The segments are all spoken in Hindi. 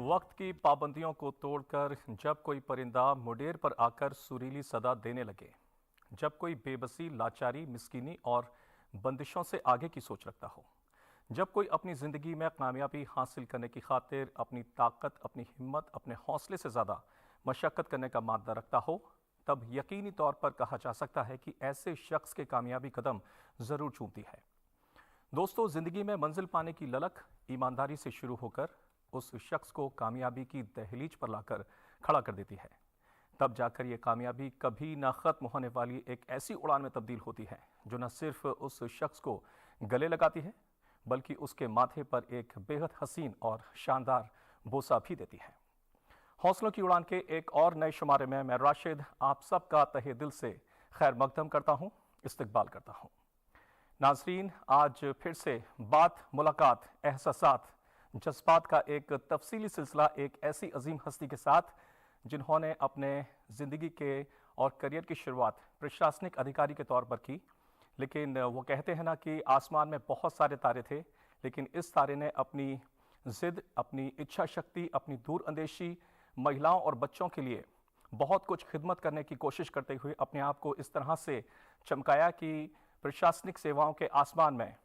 वक्त की पाबंदियों को तोड़कर जब कोई परिंदा मुडेर पर आकर सुरीली सदा देने लगे, जब कोई बेबसी, लाचारी, मिस्कीनी और बंदिशों से आगे की सोच रखता हो, जब कोई अपनी ज़िंदगी में कामयाबी हासिल करने की खातिर अपनी ताकत, अपनी हिम्मत, अपने हौसले से ज़्यादा मशक्क़त करने का मादा रखता हो, तब यकीनी तौर पर कहा जा सकता है कि ऐसे शख्स के कामयाबी कदम ज़रूर चूमती है। दोस्तों, ज़िंदगी में मंजिल पाने की ललक ईमानदारी से शुरू होकर उस शख्स को कामयाबी की दहलीज पर लाकर खड़ा कर देती है। तब जाकर ये कामयाबी कभी ना ख़त्म होने वाली एक ऐसी उड़ान में तब्दील होती है जो न सिर्फ उस शख्स को गले लगाती है बल्कि उसके माथे पर एक बेहद हसीन और शानदार बोसा भी देती है। हौसलों की उड़ान के एक और नए शुमारे में मैं राशिद आप सबका तहे दिल से खैर मकदम करता हूँ, इस्तकबाल करता हूँ। नाजरीन, आज फिर से बात, मुलाकात, एहसासात, जज्बात का एक तफसीली सिलसिला एक ऐसी अजीम हस्ती के साथ जिन्होंने अपने ज़िंदगी के और करियर की शुरुआत प्रशासनिक अधिकारी के तौर पर की। लेकिन वो कहते हैं ना कि आसमान में बहुत सारे तारे थे, लेकिन इस तारे ने अपनी ज़िद, अपनी इच्छा शक्ति, अपनी दूरअंदेशी, महिलाओं और बच्चों के लिए बहुत कुछ खिदमत करने की कोशिश करते हुए अपने आप को इस तरह से चमकाया कि प्रशासनिक सेवाओं के आसमान में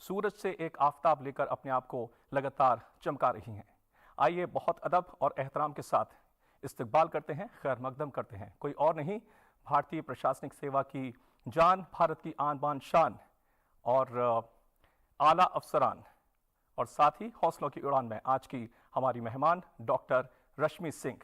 सूरज से एक आफताब लेकर अपने आप को लगातार चमका रही हैं। आइए बहुत अदब और एहतराम के साथ इस्तकबाल करते हैं, खैर मकदम करते हैं। कोई और नहीं, भारतीय प्रशासनिक सेवा की जान, भारत की आन बान शान और आला अफसरान और साथ ही हौसलों की उड़ान में आज की हमारी मेहमान डॉक्टर रश्मि सिंह।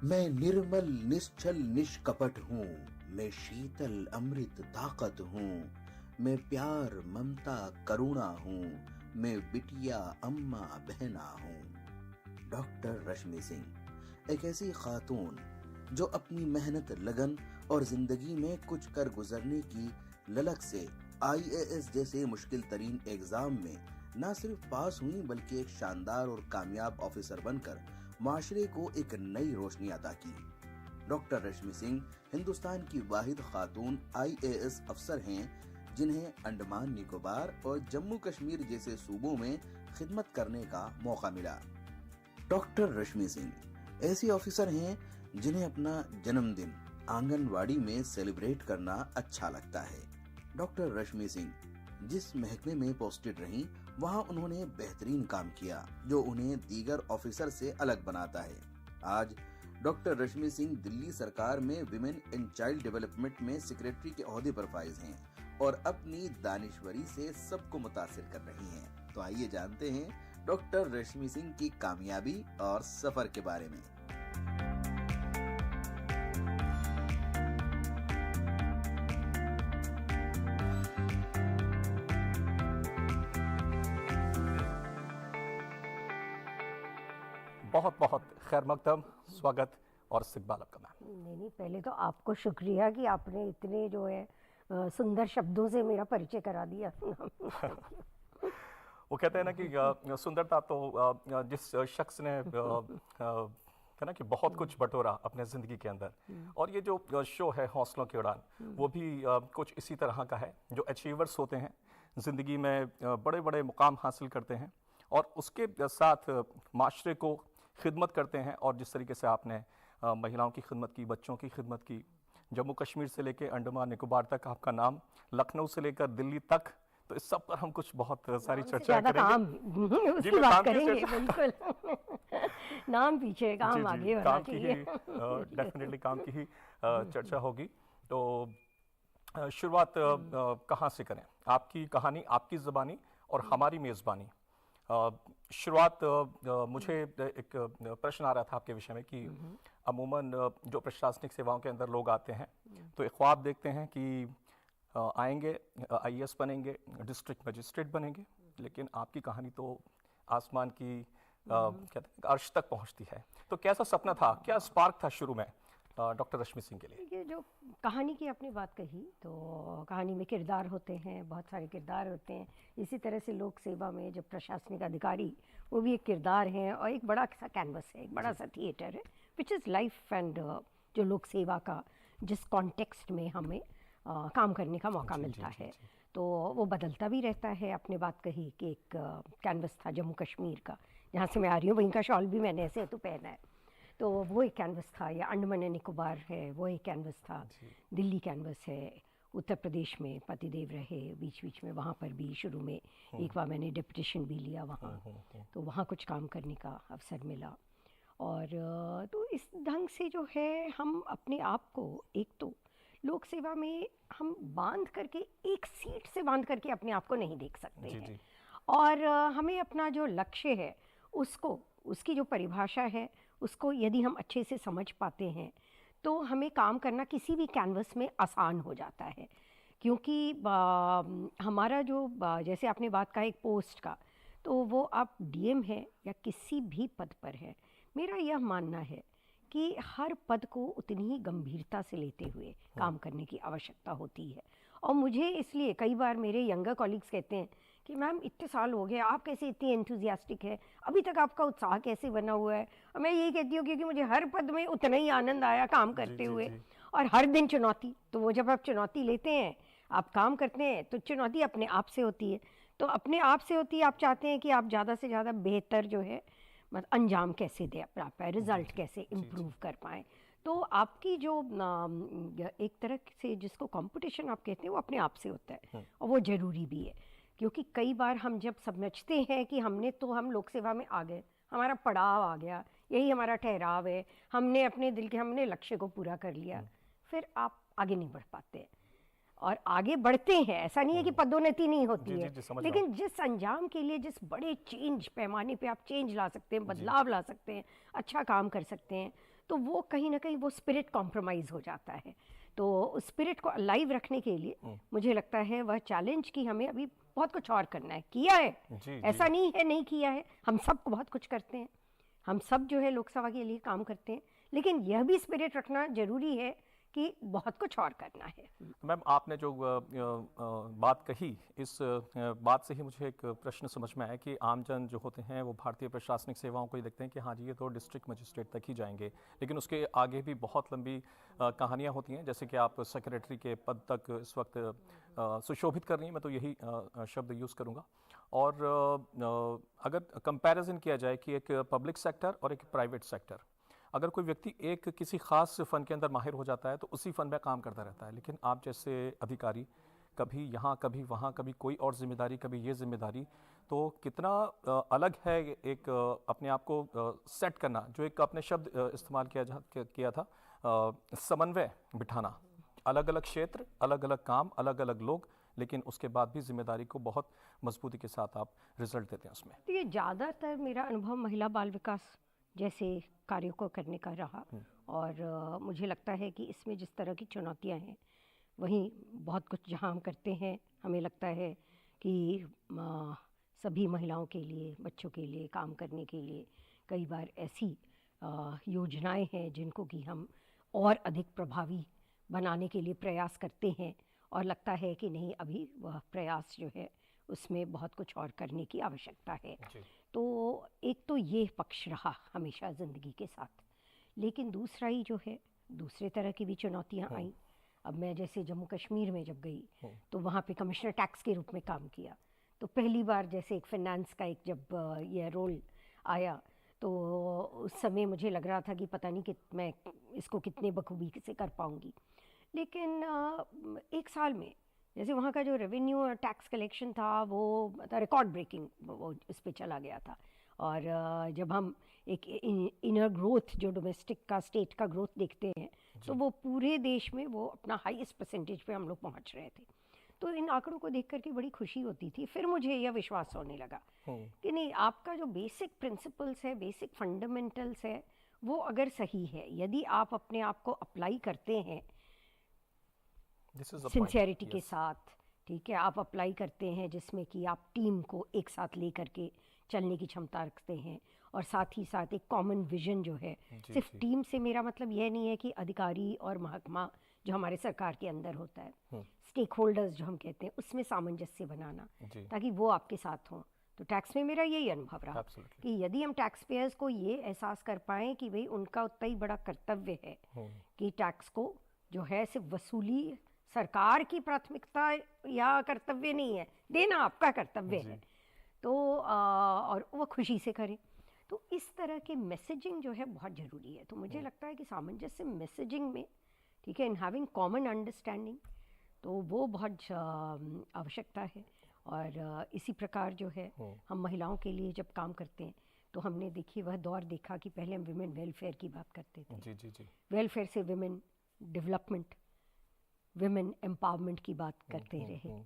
मैं निर्मल निश्चल निष्कपट हूँ, मैं शीतल अमृत ताकत हूँ, मैं प्यार ममता करुणा हूँ, मैं बिटिया अम्मा बहना हूँ। डॉक्टर रश्मि सिंह एक ऐसी खातून जो अपनी मेहनत, लगन और जिंदगी में कुछ कर गुजरने की ललक से IAS जैसे मुश्किल तरीन एग्जाम में न सिर्फ पास हुई बल्कि एक शानदार और कामयाब ऑफिसर बनकर माशरे को एक नई रोशनी अता की। डॉक्टर रश्मि सिंह हिंदुस्तान की वाहिद खातून IAS अफसर हैं जिन्हें अंडमान निकोबार और जम्मू कश्मीर जैसे सूबों में खिदमत करने का मौका मिला। डॉक्टर रश्मि सिंह ऐसी ऑफिसर हैं जिन्हें अपना जन्मदिन आंगनवाड़ी में सेलिब्रेट करना अच्छा लगता है। डॉक्टर रश्मि सिंह जिस महकमे में पोस्टेड रहीं, वहां उन्होंने बेहतरीन काम किया जो उन्हें दीगर ऑफिसर से अलग बनाता है। आज डॉक्टर रश्मि सिंह दिल्ली सरकार में विमेन एंड चाइल्ड डेवलपमेंट में सेक्रेटरी के ओहदे पर फाइज हैं और अपनी दानिशवरी से सबको मुतासिर कर रही हैं। तो आइए जानते हैं डॉक्टर रश्मि सिंह की कामयाबी और सफर के बारे में। बहुत बहुत खैर मकदम, स्वागत और इस्तकबाल आपका मैम। नहीं, पहले तो आपको शुक्रिया कि आपने इतने जो है सुंदर शब्दों से मेरा परिचय करा दिया। वो कहते हैं ना कि सुंदरता तो जिस शख्स ने है ना कि बहुत कुछ बटोरा अपने ज़िंदगी के अंदर, और ये जो शो है हौसलों की उड़ान, वो भी कुछ इसी तरह का है। जो अचीवर्स होते हैं ज़िंदगी में, बड़े बड़े मुकाम हासिल करते हैं और उसके साथ माशरे को खिदमत करते हैं। और जिस तरीके से आपने महिलाओं की खिदमत की, बच्चों की खिदमत की, जम्मू कश्मीर से लेकर अंडमान निकोबार तक आपका नाम, लखनऊ से लेकर दिल्ली तक, तो इस सब पर हम कुछ बहुत सारी चर्चा करेंगे। उसकी बात करेंगे, बिल्कुल। नाम पीछे, काम आगे होना चाहिए। डेफिनेटली काम की ही चर्चा होगी। तो शुरुआत कहाँ से करें? आपकी कहानी, आपकी ज़बानी और हमारी मेज़बानी। शुरुआत मुझे एक प्रश्न आ रहा था आपके विषय में कि अमूमन जो प्रशासनिक सेवाओं के अंदर लोग आते हैं तो एक ख्वाब देखते हैं कि आएंगे, IAS बनेंगे, डिस्ट्रिक्ट मजिस्ट्रेट बनेंगे, लेकिन आपकी कहानी तो आसमान की कहते हैं अर्श तक पहुंचती है। तो कैसा सपना था, क्या स्पार्क था शुरू में डॉक्टर रश्मि सिंह के लिए? ये जो कहानी की आपने बात कही, तो कहानी में किरदार होते हैं, बहुत सारे किरदार होते हैं। इसी तरह से लोक सेवा में जो प्रशासनिक अधिकारी, वो भी एक किरदार हैं और एक बड़ा सा कैनवस है, एक बड़ा सा थिएटर है, विच इज़ लाइफ एंड जो लोक सेवा का जिस कॉन्टेक्स्ट में हमें काम करने का मौका मिलता है। तो वो बदलता भी रहता है। आपने बात कही कि एक कैनवस था जम्मू कश्मीर का, जहाँ से मैं आ रही हूँ, वहीं का शॉल भी मैंने ऐसे तो पहना है, तो वो एक कैनवस था। या अंडमान एंड निकोबार है, वो एक कैनवस था। दिल्ली कैनवस है। उत्तर प्रदेश में पतिदेव रहे बीच बीच में, वहाँ पर भी शुरू में एक बार मैंने डेपुटेशन भी लिया वहाँ, तो वहाँ कुछ काम करने का अवसर मिला। और तो इस ढंग से जो है हम अपने आप को, एक तो लोक सेवा में हम बांध करके, एक सीट से बांध करके अपने आप को नहीं देख सकते जी, हैं। जी। और हमें अपना जो लक्ष्य है उसको, उसकी जो परिभाषा है उसको यदि हम अच्छे से समझ पाते हैं तो हमें काम करना किसी भी कैनवस में आसान हो जाता है। क्योंकि हमारा जो जैसे आपने बात कहा एक पोस्ट का, तो वो आप डीएम है या किसी भी पद पर है, मेरा यह मानना है कि हर पद को उतनी ही गंभीरता से लेते हुए काम करने की आवश्यकता होती है। और मुझे इसलिए कई बार मेरे यंगर कॉलीग्स कहते हैं कि मैम इतने साल हो गए, आप कैसे इतनी एंथुजियास्टिक है, अभी तक आपका उत्साह कैसे बना हुआ है। और मैं यही कहती हूँ क्योंकि मुझे हर पद में उतना ही आनंद आया काम करते हुए। और हर दिन चुनौती, तो वो जब आप चुनौती लेते हैं, आप काम करते हैं, तो चुनौती अपने आप से होती है। तो अपने आप से होती है, आप चाहते हैं कि आप ज़्यादा से ज़्यादा बेहतर जो है मतलब अंजाम कैसे दे पाए, रिजल्ट कैसे इम्प्रूव कर पाएँ। तो आपकी जो एक तरह से जिसको कंपटीशन आप कहते हैं वो अपने आप से होता है, और वो ज़रूरी भी है। क्योंकि कई बार हम जब समझते हैं कि हम लोक सेवा में आ गए, हमारा पड़ाव आ गया, यही हमारा ठहराव है, हमने अपने दिल के हमने लक्ष्य को पूरा कर लिया, फिर आप आगे नहीं बढ़ पाते। और आगे बढ़ते हैं, ऐसा नहीं है कि पदोन्नति नहीं होती जी, है, जी, समझ लेकिन जिस अंजाम के लिए, जिस बड़े चेंज पैमाने पे आप चेंज ला सकते हैं, बदलाव ला सकते हैं, अच्छा काम कर सकते हैं, तो वो कहीं ना कहीं वो स्पिरिट कॉम्प्रोमाइज़ हो जाता है। तो उस स्पिरिट को अलाइव रखने के लिए मुझे लगता है वह चैलेंज कि हमें अभी बहुत कुछ और करना है, किया है, जी, ऐसा जी। नहीं है नहीं किया है, हम सब बहुत कुछ करते हैं, हम सब जो है लोकसभा के लिए काम करते हैं, लेकिन यह भी स्पिरिट रखना जरूरी है कि बहुत कुछ और करना है। मैम, आपने जो बात कही, इस बात से ही मुझे एक प्रश्न समझ में आया कि आमजन जो होते हैं वो भारतीय प्रशासनिक सेवाओं को ही देखते हैं कि हाँ जी, ये तो डिस्ट्रिक्ट मजिस्ट्रेट तक ही जाएंगे, लेकिन उसके आगे भी बहुत लंबी कहानियाँ होती हैं। जैसे कि आप सेक्रेटरी के पद तक इस वक्त सुशोभित कर रही हैं, मैं तो यही शब्द यूज़ करूँगा। और अगर कंपैरिजन किया जाए कि एक पब्लिक सेक्टर और एक प्राइवेट सेक्टर, अगर कोई व्यक्ति एक किसी खास फ़न के अंदर माहिर हो जाता है तो उसी फ़न में काम करता रहता है, लेकिन आप जैसे अधिकारी कभी यहाँ कभी वहाँ, कभी कोई और जिम्मेदारी, कभी ये जिम्मेदारी, तो कितना अलग है एक अपने आप को सेट करना, जो एक आपने शब्द इस्तेमाल किया था, समन्वय बिठाना, अलग अलग क्षेत्र, अलग अलग काम, अलग अलग लोग, लेकिन उसके बाद भी जिम्मेदारी को बहुत मजबूती के साथ आप रिजल्ट देते हैं उसमें। तो ये ज़्यादातर मेरा अनुभव महिला बाल विकास जैसे कार्यों को करने का रहा। और मुझे लगता है कि इसमें जिस तरह की चुनौतियां हैं, वहीं बहुत कुछ जहां हम करते हैं, हमें लगता है कि सभी महिलाओं के लिए, बच्चों के लिए काम करने के लिए कई बार ऐसी योजनाएं हैं जिनको कि हम और अधिक प्रभावी बनाने के लिए प्रयास करते हैं, और लगता है कि नहीं, अभी वह प्रयास जो है उसमें बहुत कुछ और करने की आवश्यकता है। तो एक तो ये पक्ष रहा हमेशा ज़िंदगी के साथ, लेकिन दूसरा ही जो है, दूसरे तरह की भी चुनौतियां आई। अब मैं जैसे जम्मू कश्मीर में जब गई तो वहाँ पे कमिश्नर टैक्स के रूप में काम किया, तो पहली बार जैसे एक फिनेंस का एक जब ये रोल आया, तो उस समय मुझे लग रहा था कि पता नहीं कि मैं इसको कितने बखूबी से कर पाऊँगी। लेकिन एक साल में जैसे वहाँ का जो रेवेन्यू और टैक्स कलेक्शन था वो रिकॉर्ड ब्रेकिंग वो इस पे चला गया था। और जब हम एक इनर ग्रोथ जो डोमेस्टिक का, स्टेट का ग्रोथ देखते हैं, तो वो पूरे देश में वो अपना हाईएस्ट परसेंटेज पे हम लोग पहुँच रहे थे। तो इन आंकड़ों को देख करके बड़ी खुशी होती थी। फिर मुझे यह विश्वास होने लगा कि नहीं, आपका जो बेसिक प्रिंसिपल्स है, बेसिक फंडामेंटल्स है, वो अगर सही है, यदि आप अपने आप को अप्लाई करते हैं सिंसियरिटी के साथ, ठीक है, आप अप्लाई करते हैं जिसमें कि आप टीम को एक साथ ले करके चलने की क्षमता रखते हैं, और साथ ही साथ एक कॉमन विजन जो है, सिर्फ टीम से मेरा मतलब यह नहीं है कि अधिकारी और महकमा जो हमारे सरकार के अंदर होता है, स्टेक होल्डर्स जो हम कहते हैं, उसमें सामंजस्य बनाना ताकि वो आपके साथ हों। तो टैक्स में मेरा यही अनुभव रहा कि यदि हम टैक्स पेयर्स को ये एहसास कर पाएँ कि भाई उनका उतना ही बड़ा कर्तव्य है कि टैक्स को जो है सिर्फ वसूली सरकार की प्राथमिकता या कर्तव्य नहीं है, देना आपका कर्तव्य है। तो और वो खुशी से करें। तो इस तरह के मैसेजिंग जो है बहुत ज़रूरी है। तो मुझे लगता है कि सामंजस्य मैसेजिंग में, ठीक है, इन हैविंग कॉमन अंडरस्टैंडिंग, तो वो बहुत आवश्यकता है। और इसी प्रकार जो है हम महिलाओं के लिए जब काम करते हैं तो हमने देखिए वह दौर देखा कि पहले हम विमेन वेलफेयर की बात करते थे। जी जी जी। वेलफेयर से विमेन डेवलपमेंट, विमेन एम्पावरमेंट की बात करते रहे।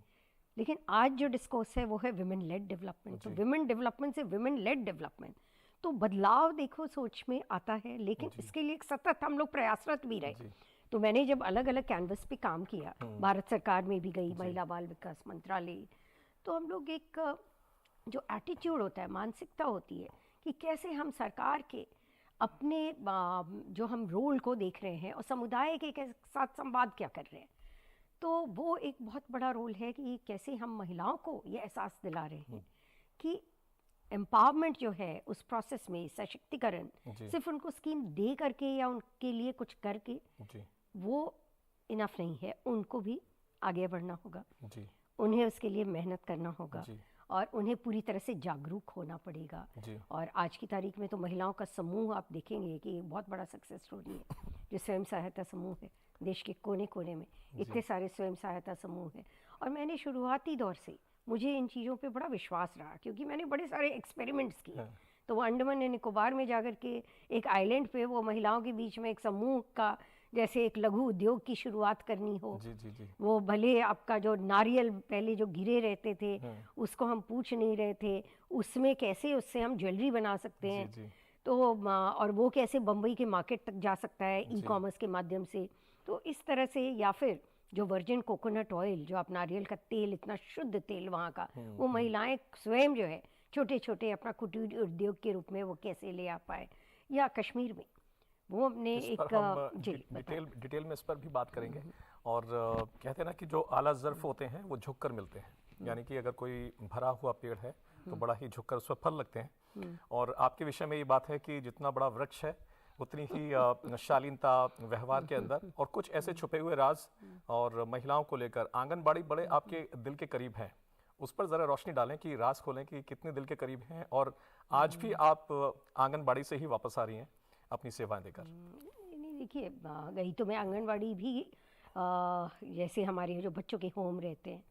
लेकिन आज जो डिस्कोर्स है वो है विमेन लेड डेवलपमेंट। तो विमेन डेवलपमेंट से विमेन लेड डेवलपमेंट, तो बदलाव देखो सोच में आता है, लेकिन इसके लिए सतत हम लोग प्रयासरत भी रहे। तो मैंने जब अलग अलग कैनवस पे काम किया, भारत सरकार में भी गई, महिला बाल विकास मंत्रालय, तो हम लोग एक जो एटीट्यूड होता है, मानसिकता होती है कि कैसे हम सरकार के अपने जो हम रोल को देख रहे हैं और समुदाय के साथ संवाद क्या कर रहे हैं, तो वो एक बहुत बड़ा रोल है कि कैसे हम महिलाओं को ये एहसास दिला रहे हैं कि एम्पावरमेंट जो है उस प्रोसेस में सशक्तिकरण सिर्फ उनको स्कीम दे करके या उनके लिए कुछ करके वो इनफ नहीं है, उनको भी आगे बढ़ना होगा, उन्हें उसके लिए मेहनत करना होगा और उन्हें पूरी तरह से जागरूक होना पड़ेगा। और आज की तारीख में तो महिलाओं का समूह आप देखेंगे कि बहुत बड़ा सक्सेस स्टोरी है, जो स्वयं सहायता समूह है देश के कोने कोने में, इतने सारे स्वयं सहायता समूह हैं। और मैंने शुरुआती दौर से, मुझे इन चीज़ों पे बड़ा विश्वास रहा क्योंकि मैंने बड़े सारे एक्सपेरिमेंट्स किए। तो वो अंडमान एंड निकोबार में जाकर के एक आइलैंड पे वो महिलाओं के बीच में एक समूह का, जैसे एक लघु उद्योग की शुरुआत करनी हो, वो भले आपका जो नारियल पहले जो गिरे रहते थे उसको हम पूछ नहीं रहे थे, उसमें कैसे उससे हम ज्वेलरी बना सकते हैं, तो और वो कैसे बम्बई के मार्केट तक जा सकता है ई कॉमर्स के माध्यम से। तो इस तरह से, या फिर जो वर्जिन कोकोनट ऑयल, जो आप नारियल का तेल, इतना शुद्ध तेल वहाँ का, वो महिलाएं स्वयं जो है छोटे छोटे अपना कुटीर उद्योग के रूप में वो कैसे ले आ पाए। या कश्मीर में वो अपने एक डिटेल में इस पर भी बात करेंगे। और कहते हैं ना कि जो आला ज़र्फ़ होते हैं वो झुक कर मिलते हैं, यानी कि अगर कोई भरा हुआ पेड़ है तो बड़ा ही झुक कर उस पर फल लगते हैं। और आपके विषय में ये बात है कि जितना बड़ा वृक्ष है उतनी ही शालीनता व्यवहार के अंदर, और कुछ ऐसे छुपे हुए राज और महिलाओं को लेकर आंगनबाड़ी बड़े आपके दिल के करीब हैं। उस पर ज़रा रोशनी डालें कि राज खोलें कि कितने दिल के करीब हैं, और आज भी आप आंगनबाड़ी से ही वापस आ रही हैं अपनी सेवाएं देकर। नहीं देखिए, गई तो मैं आंगनबाड़ी भी, जैसे हमारे जो बच्चों के होम रहते हैं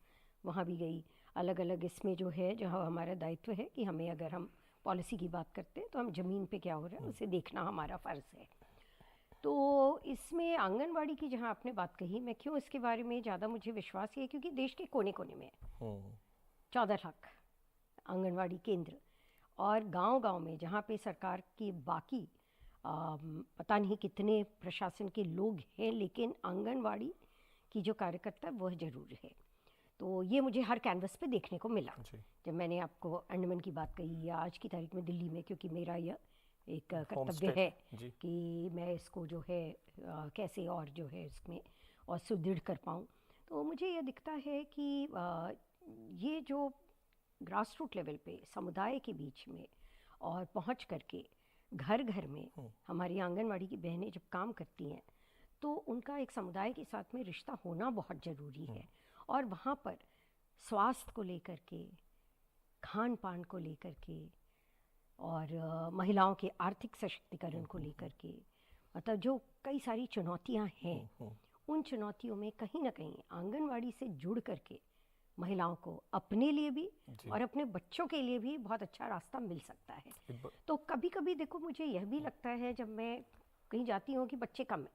वहाँ भी गई। अलग अलग इसमें जो है, जो हमारा दायित्व है कि हमें, अगर हम पॉलिसी की बात करते हैं तो हम ज़मीन पे क्या हो रहा है उसे देखना हमारा फ़र्ज़ है। तो इसमें आंगनबाड़ी की जहाँ आपने बात कही, मैं क्यों इसके बारे में ज़्यादा मुझे विश्वास है क्योंकि देश के कोने कोने में 14 लाख आंगनबाड़ी केंद्र, और गांव-गांव में जहाँ पे सरकार की बाकी पता नहीं कितने प्रशासन के लोग हैं, लेकिन आंगनबाड़ी की जो कार्यकर्ता वह ज़रूर है। तो ये मुझे हर कैनवस पे देखने को मिला। जब मैंने आपको अंडमान की बात कही, या आज की तारीख में दिल्ली में, क्योंकि मेरा यह एक कर्तव्य है कि मैं इसको जो है कैसे और जो है इसमें और सुदृढ़ कर पाऊँ, तो मुझे यह दिखता है कि ये जो ग्रास रूट लेवल पे समुदाय के बीच में और पहुँच करके घर घर में हमारी आंगनबाड़ी की बहनें जब काम करती हैं तो उनका एक समुदाय के साथ में रिश्ता होना बहुत ज़रूरी है। और वहाँ पर स्वास्थ्य को लेकर के, खान पान को लेकर के, और महिलाओं के आर्थिक सशक्तिकरण को लेकर के, मतलब जो कई सारी चुनौतियाँ हैं, उन चुनौतियों में कहीं ना कहीं आंगनबाड़ी से जुड़ करके महिलाओं को अपने लिए भी और अपने बच्चों के लिए भी बहुत अच्छा रास्ता मिल सकता है। तो कभी कभी देखो, मुझे यह भी लगता है जब मैं कहीं जाती हूँ कि बच्चे कम हैं,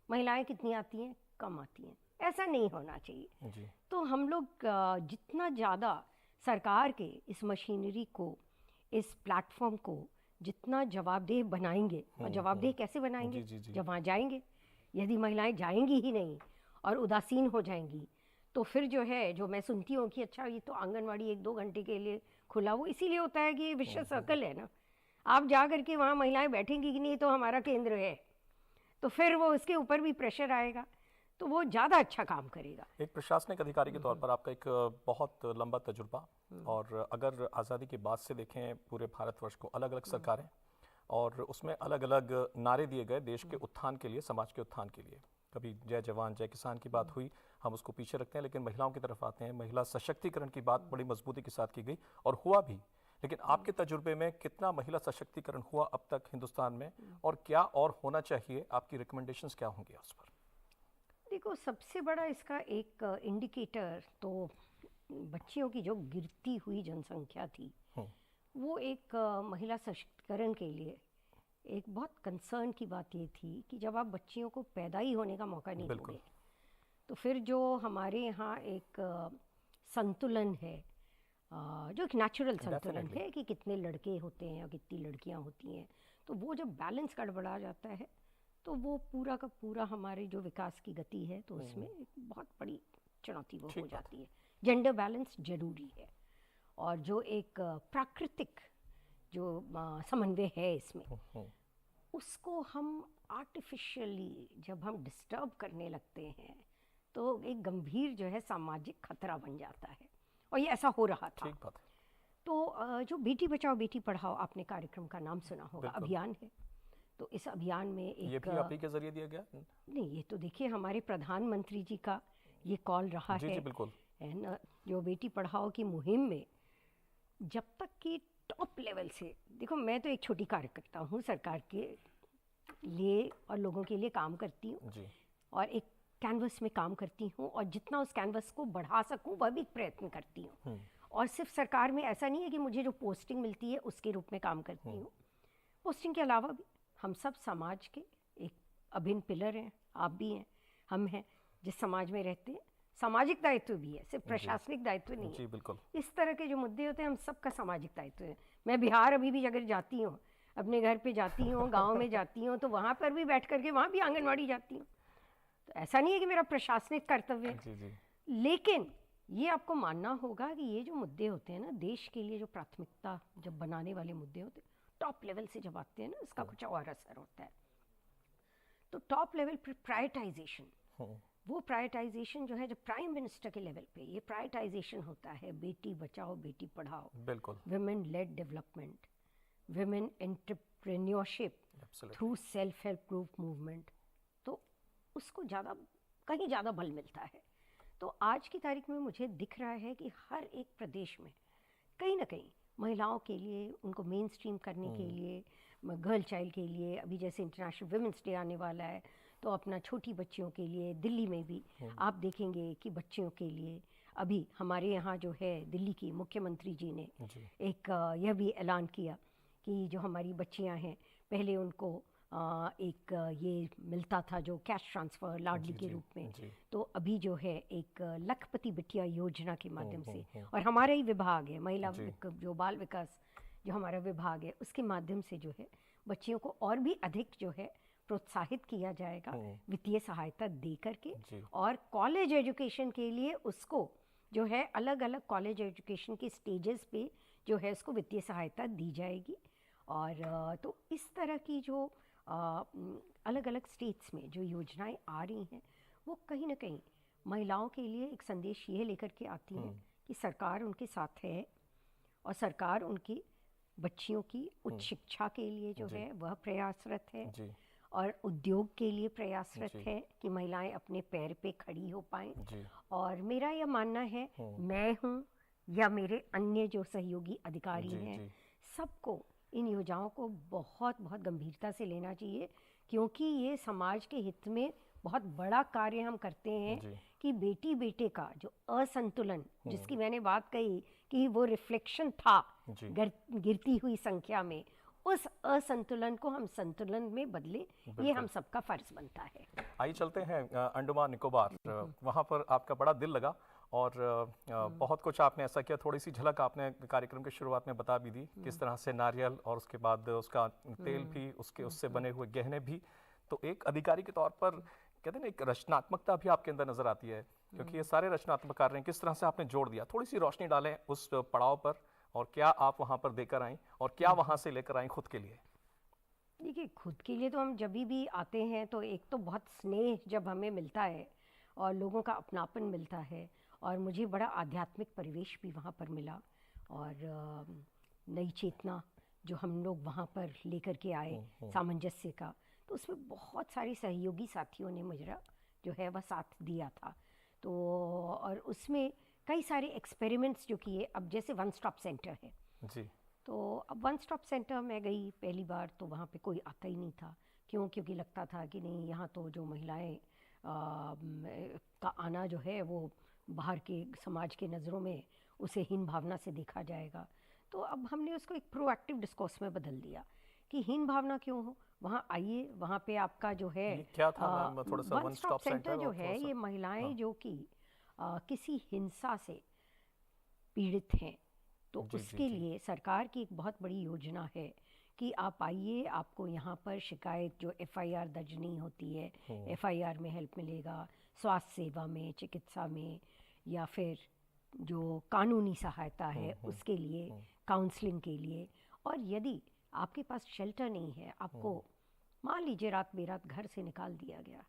महिलाएं कितनी आती हैं, कम आती हैं, ऐसा नहीं होना चाहिए। तो हम लोग जितना ज़्यादा सरकार के इस मशीनरी को, इस प्लेटफॉर्म को जितना जवाबदेह बनाएंगे, और जवाबदेह कैसे बनाएंगे, जब वहाँ जाएंगे, यदि महिलाएं जाएंगी ही नहीं और उदासीन हो जाएंगी, तो फिर जो है, जो मैं सुनती हूँ कि अच्छा ये तो आंगनवाड़ी 1-2 घंटे के लिए खुला, वो इसीलिए होता है कि विश्व सर्कल है ना, आप जा करके वहाँ महिलाएं बैठेंगी कि नहीं, तो हमारा केंद्र है, तो फिर वो उसके ऊपर भी प्रेशर आएगा, तो वो ज़्यादा अच्छा काम करेगा। एक प्रशासनिक अधिकारी के तौर पर आपका एक बहुत लंबा तजुर्बा, और अगर आज़ादी के बाद से देखें पूरे भारतवर्ष को, अलग अलग सरकारें, और उसमें अलग अलग नारे दिए गए देश के उत्थान के लिए, समाज के उत्थान के लिए। कभी जय जवान जय किसान की बात हुई, हम उसको पीछे रखते हैं, लेकिन महिलाओं की तरफ आते हैं। महिला सशक्तिकरण की बात बड़ी मजबूती के साथ की गई और हुआ भी। लेकिन आपके तजुर्बे में कितना महिला सशक्तिकरण हुआ अब तक हिंदुस्तान में, और क्या और होना चाहिए? आपकी रिकमेंडेशंस क्या होंगी उस पर? देखो, सबसे बड़ा इसका एक इंडिकेटर तो बच्चियों की जो गिरती हुई जनसंख्या थी, वो एक महिला सशक्तिकरण के लिए एक बहुत कंसर्न की बात ये थी कि जब आप बच्चियों को पैदा ही होने का मौका नहीं बिल्कुल। दोगे, तो फिर जो हमारे यहाँ एक संतुलन है, जो एक नेचुरल संतुलन Definitely. है कि कितने लड़के होते हैं और कितनी लड़कियाँ होती हैं, तो वो जब बैलेंस गड़बड़ा जाता है तो वो पूरा का पूरा हमारे जो विकास की गति है तो उसमें एक बहुत बड़ी चुनौती वो ठीक हो बात जाती है। जेंडर बैलेंस जरूरी है, और जो एक प्राकृतिक जो समन्वय है इसमें, उसको हम आर्टिफिशियली जब हम डिस्टर्ब करने लगते हैं तो एक गंभीर जो है सामाजिक खतरा बन जाता है, और ये ऐसा हो रहा था। ठीक बात है। तो जो बेटी बचाओ बेटी पढ़ाओ, आपने कार्यक्रम का नाम सुना होगा, बिल्कुल। अभियान है। तो इस अभियान में ये एक भी आप ही के जरिए दिया गया? नहीं, ये तो देखिए हमारे प्रधानमंत्री जी का ये कॉल रहा जी है, जी बिल्कुल। है ना, जो बेटी पढ़ाओ की मुहिम में जब तक कि टॉप लेवल से, देखो मैं तो एक छोटी कार्यकर्ता हूँ, सरकार के लिए और लोगों के लिए काम करती हूँ, जी और एक कैनवस में काम करती हूँ, और जितना उस कैनवस को बढ़ा सकूँ वह भी प्रयत्न करती हूँ। और सिर्फ सरकार में ऐसा नहीं है कि मुझे जो पोस्टिंग मिलती है उसके रूप में काम करती हूँ, पोस्टिंग के अलावा भी हम सब समाज के एक अभिन्न पिलर हैं। आप भी हैं, हम हैं, जिस समाज में रहते हैं। सामाजिक दायित्व भी है, सिर्फ प्रशासनिक दायित्व नहीं है। जी बिल्कुल। इस तरह के जो मुद्दे होते हैं, हम सबका सामाजिक दायित्व है। मैं बिहार अभी भी अगर जाती हूँ, अपने घर पे जाती हूँ, गांव में जाती हूँ, तो वहाँ पर भी बैठ करके वहाँ भी आंगनवाड़ी जाती हूँ। तो ऐसा नहीं है कि मेरा प्रशासनिक कर्तव्य है, जी जी लेकिन ये आपको मानना होगा कि ये जो मुद्दे होते हैं ना, देश के लिए जो प्राथमिकता जब बनाने वाले मुद्दे होते हैं, टॉप लेवल से जब आते हैं ना, इसका कुछ और असर होता है। तो टॉप लेवल पर प्रायोरिटाइजेशन, वो प्रायोरिटाइजेशन जो है, जब प्राइम मिनिस्टर के लेवल पे ये प्रायोरिटाइजेशन होता है, बेटी बचाओ बेटी पढ़ाओ, बिल्कुल। Women lead development, women entrepreneurship Absolutely. Through self help group movement, तो उसको ज़्यादा, कहीं ज़्यादा बल मिलता है। तो आज की तारीख में मुझे दिख रहा है कि हर एक प्रदेश में कहीं ना कहीं महिलाओं के लिए, उनको मेन स्ट्रीम करने के लिए, गर्ल चाइल्ड के लिए, अभी जैसे इंटरनेशनल वुमेंस डे आने वाला है, तो अपना छोटी बच्चियों के लिए दिल्ली में भी आप देखेंगे कि बच्चियों के लिए अभी हमारे यहाँ जो है दिल्ली की मुख्यमंत्री जी ने जी एक यह भी ऐलान किया कि जो हमारी बच्चियां हैं, पहले उनको एक ये मिलता था जो कैश ट्रांसफ़र लाडली के रूप में, जी तो अभी जो है एक लखपति बिटिया योजना के माध्यम से, और हमारा ही विभाग है महिला जो बाल विकास जो हमारा विभाग है, उसके माध्यम से जो है बच्चियों को और भी अधिक जो है प्रोत्साहित किया जाएगा वित्तीय सहायता दे करके, जी। और कॉलेज एजुकेशन के लिए उसको जो है अलग अलग कॉलेज एजुकेशन के स्टेजेस पे जो है उसको वित्तीय सहायता दी जाएगी। और तो इस तरह की जो अलग अलग स्टेट्स में जो योजनाएं आ रही हैं, वो कहीं ना कहीं महिलाओं के लिए एक संदेश ये लेकर के आती हैं कि सरकार उनके साथ है, और सरकार उनकी बच्चियों की उच्च शिक्षा के लिए जो है वह प्रयासरत है, जी और उद्योग के लिए प्रयासरत जी। है कि महिलाएं अपने पैर पे खड़ी हो पाएं। जी और मेरा यह मानना है, मैं हूँ या मेरे अन्य जो सहयोगी अधिकारी जी हैं, जी सबको इन योजनाओं को बहुत बहुत गंभीरता से लेना चाहिए, क्योंकि ये समाज के हित में बहुत बड़ा कार्य हम करते हैं जी कि बेटी बेटे का जो असंतुलन, जिसकी मैंने बात कही कि वो रिफ्लेक्शन था जी गिरती हुई संख्या में, उस असंतुलन को हम संतुलन में बदले, ये हम सबका फर्ज बनता है। आइए चलते हैं अंडमान निकोबार। वहाँ पर आपका बड़ा दिल लगा, और बहुत कुछ आपने ऐसा किया। थोड़ी सी झलक आपने कार्यक्रम की शुरुआत में बता भी दी, किस तरह से नारियल और उसके बाद उसका तेल भी, उससे बने हुए गहने भी। तो एक अधिकारी के तौर पर कहते हैं ना, एक रचनात्मकता भी आपके अंदर नजर आती है, क्योंकि ये सारे रचनात्मक कार्य हैं। किस तरह से आपने जोड़ दिया, थोड़ी सी रोशनी डालें उस पड़ाव पर, और क्या आप वहाँ पर देकर आएँ और क्या वहाँ से लेकर आएँ खुद के लिए? देखिए, खुद के लिए तो हम जब भी आते हैं तो एक तो बहुत स्नेह जब हमें मिलता है और लोगों का अपनापन मिलता है, और मुझे बड़ा आध्यात्मिक परिवेश भी वहाँ पर मिला, और नई चेतना जो हम लोग वहाँ पर लेकर के आए सामंजस्य का, तो उसमें बहुत सारे सहयोगी साथियों ने मुझे जो है वह साथ दिया था। तो और उसमें कई सारे एक्सपेरिमेंट्स जो किए, अब जैसे वन स्टॉप सेंटर है, जी। तो अब वन स्टॉप सेंटर में गई पहली बार तो वहाँ पे कोई आता ही नहीं था। क्यों? क्योंकि लगता था कि नहीं, यहाँ तो जो महिलाएं का आना जो है वो बाहर के समाज के नज़रों में उसे हीन भावना से देखा जाएगा। तो अब हमने उसको एक प्रोएक्टिव डिस्कोर्स में बदल दिया कि हीन भावना क्यों हो, वहाँ आइए, वहाँ पे आपका जो है ये क्या था मैम, थोड़ा सा वन स्टॉप सेंटर जो है, ये महिलाएं जो कि किसी हिंसा से पीड़ित हैं, तो जी, जी, उसके जी। लिए सरकार की एक बहुत बड़ी योजना है कि आप आइए, आपको यहाँ पर शिकायत जो एफआईआर दर्ज नहीं होती है, एफआईआर में हेल्प मिलेगा, स्वास्थ्य सेवा में, चिकित्सा में, या फिर जो कानूनी सहायता है उसके लिए, काउंसलिंग के लिए। और यदि आपके पास शेल्टर नहीं है, आपको मान लीजिए रात बेरात घर से निकाल दिया गया,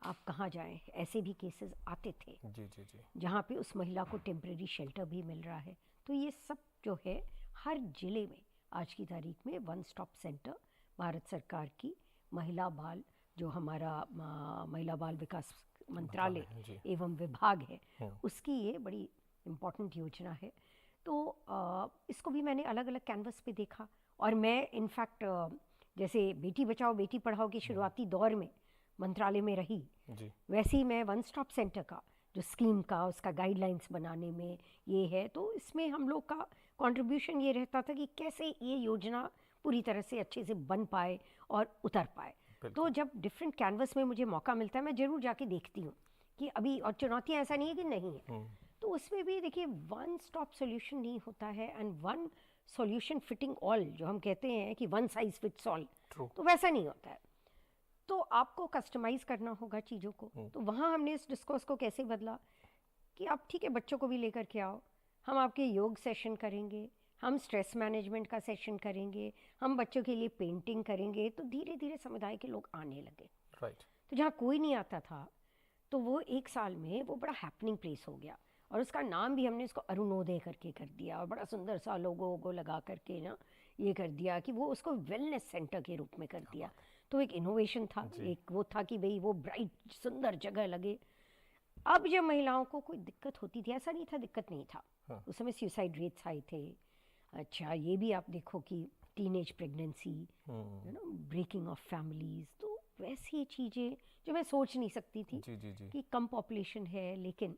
आप कहाँ जाएं? ऐसे भी केसेस आते थे जी, जी, जी। जहाँ पे उस महिला को टेम्परेरी शेल्टर भी मिल रहा है। तो ये सब जो है हर जिले में आज की तारीख में वन स्टॉप सेंटर भारत सरकार की महिला बाल, जो हमारा महिला बाल विकास मंत्रालय जी। एवं विभाग है, उसकी ये बड़ी इम्पोर्टेंट योजना है। तो इसको भी मैंने अलग अलग कैनवस पे देखा, और मैं इनफैक्ट जैसे बेटी बचाओ बेटी पढ़ाओ के शुरुआती दौर में मंत्रालय में रही, जी। वैसे ही मैं वन स्टॉप सेंटर का जो स्कीम का उसका गाइडलाइंस बनाने में ये है, तो इसमें हम लोग का कंट्रीब्यूशन ये रहता था कि कैसे ये योजना पूरी तरह से अच्छे से बन पाए और उतर पाए। तो जब डिफरेंट कैनवस में मुझे मौका मिलता है, मैं ज़रूर जाके देखती हूँ कि अभी, और चुनौतियाँ ऐसा नहीं है कि नहीं है, तो उसमें भी देखिए वन स्टॉप सोल्यूशन नहीं होता है, and one solution fitting all, जो हम कहते हैं कि वन साइज फिट्स ऑल, तो वैसा नहीं होता है। तो आपको कस्टमाइज़ करना होगा चीज़ों को। तो वहाँ हमने इस डिस्कोर्स को कैसे बदला कि आप ठीक है बच्चों को भी लेकर के आओ, हम आपके योग सेशन करेंगे, हम स्ट्रेस मैनेजमेंट का सेशन करेंगे, हम बच्चों के लिए पेंटिंग करेंगे। तो धीरे धीरे समुदाय के लोग आने लगे। राइट। तो जहाँ कोई नहीं आता था, तो वो एक साल में वो बड़ा हैपनिंग प्लेस हो गया, और उसका नाम भी हमने इसको अरुणोदय करके कर दिया, और बड़ा सुंदर सा लोगो लगा करके ना ये कर दिया कि वो उसको वेलनेस सेंटर के रूप में कर दिया। तो एक इनोवेशन था, एक वो था कि भाई वो ब्राइट सुंदर जगह लगे। अब जब महिलाओं को कोई दिक्कत होती थी, ऐसा नहीं था दिक्कत नहीं था, उस समय सुसाइड रेट्स हाई थे। अच्छा, ये भी आप देखो कि teenage pregnancy, you know, breaking of families, तो वैसी चीज़ें जो मैं सोच नहीं सकती थी। जी, जी, जी। कि कम पॉपुलेशन है, लेकिन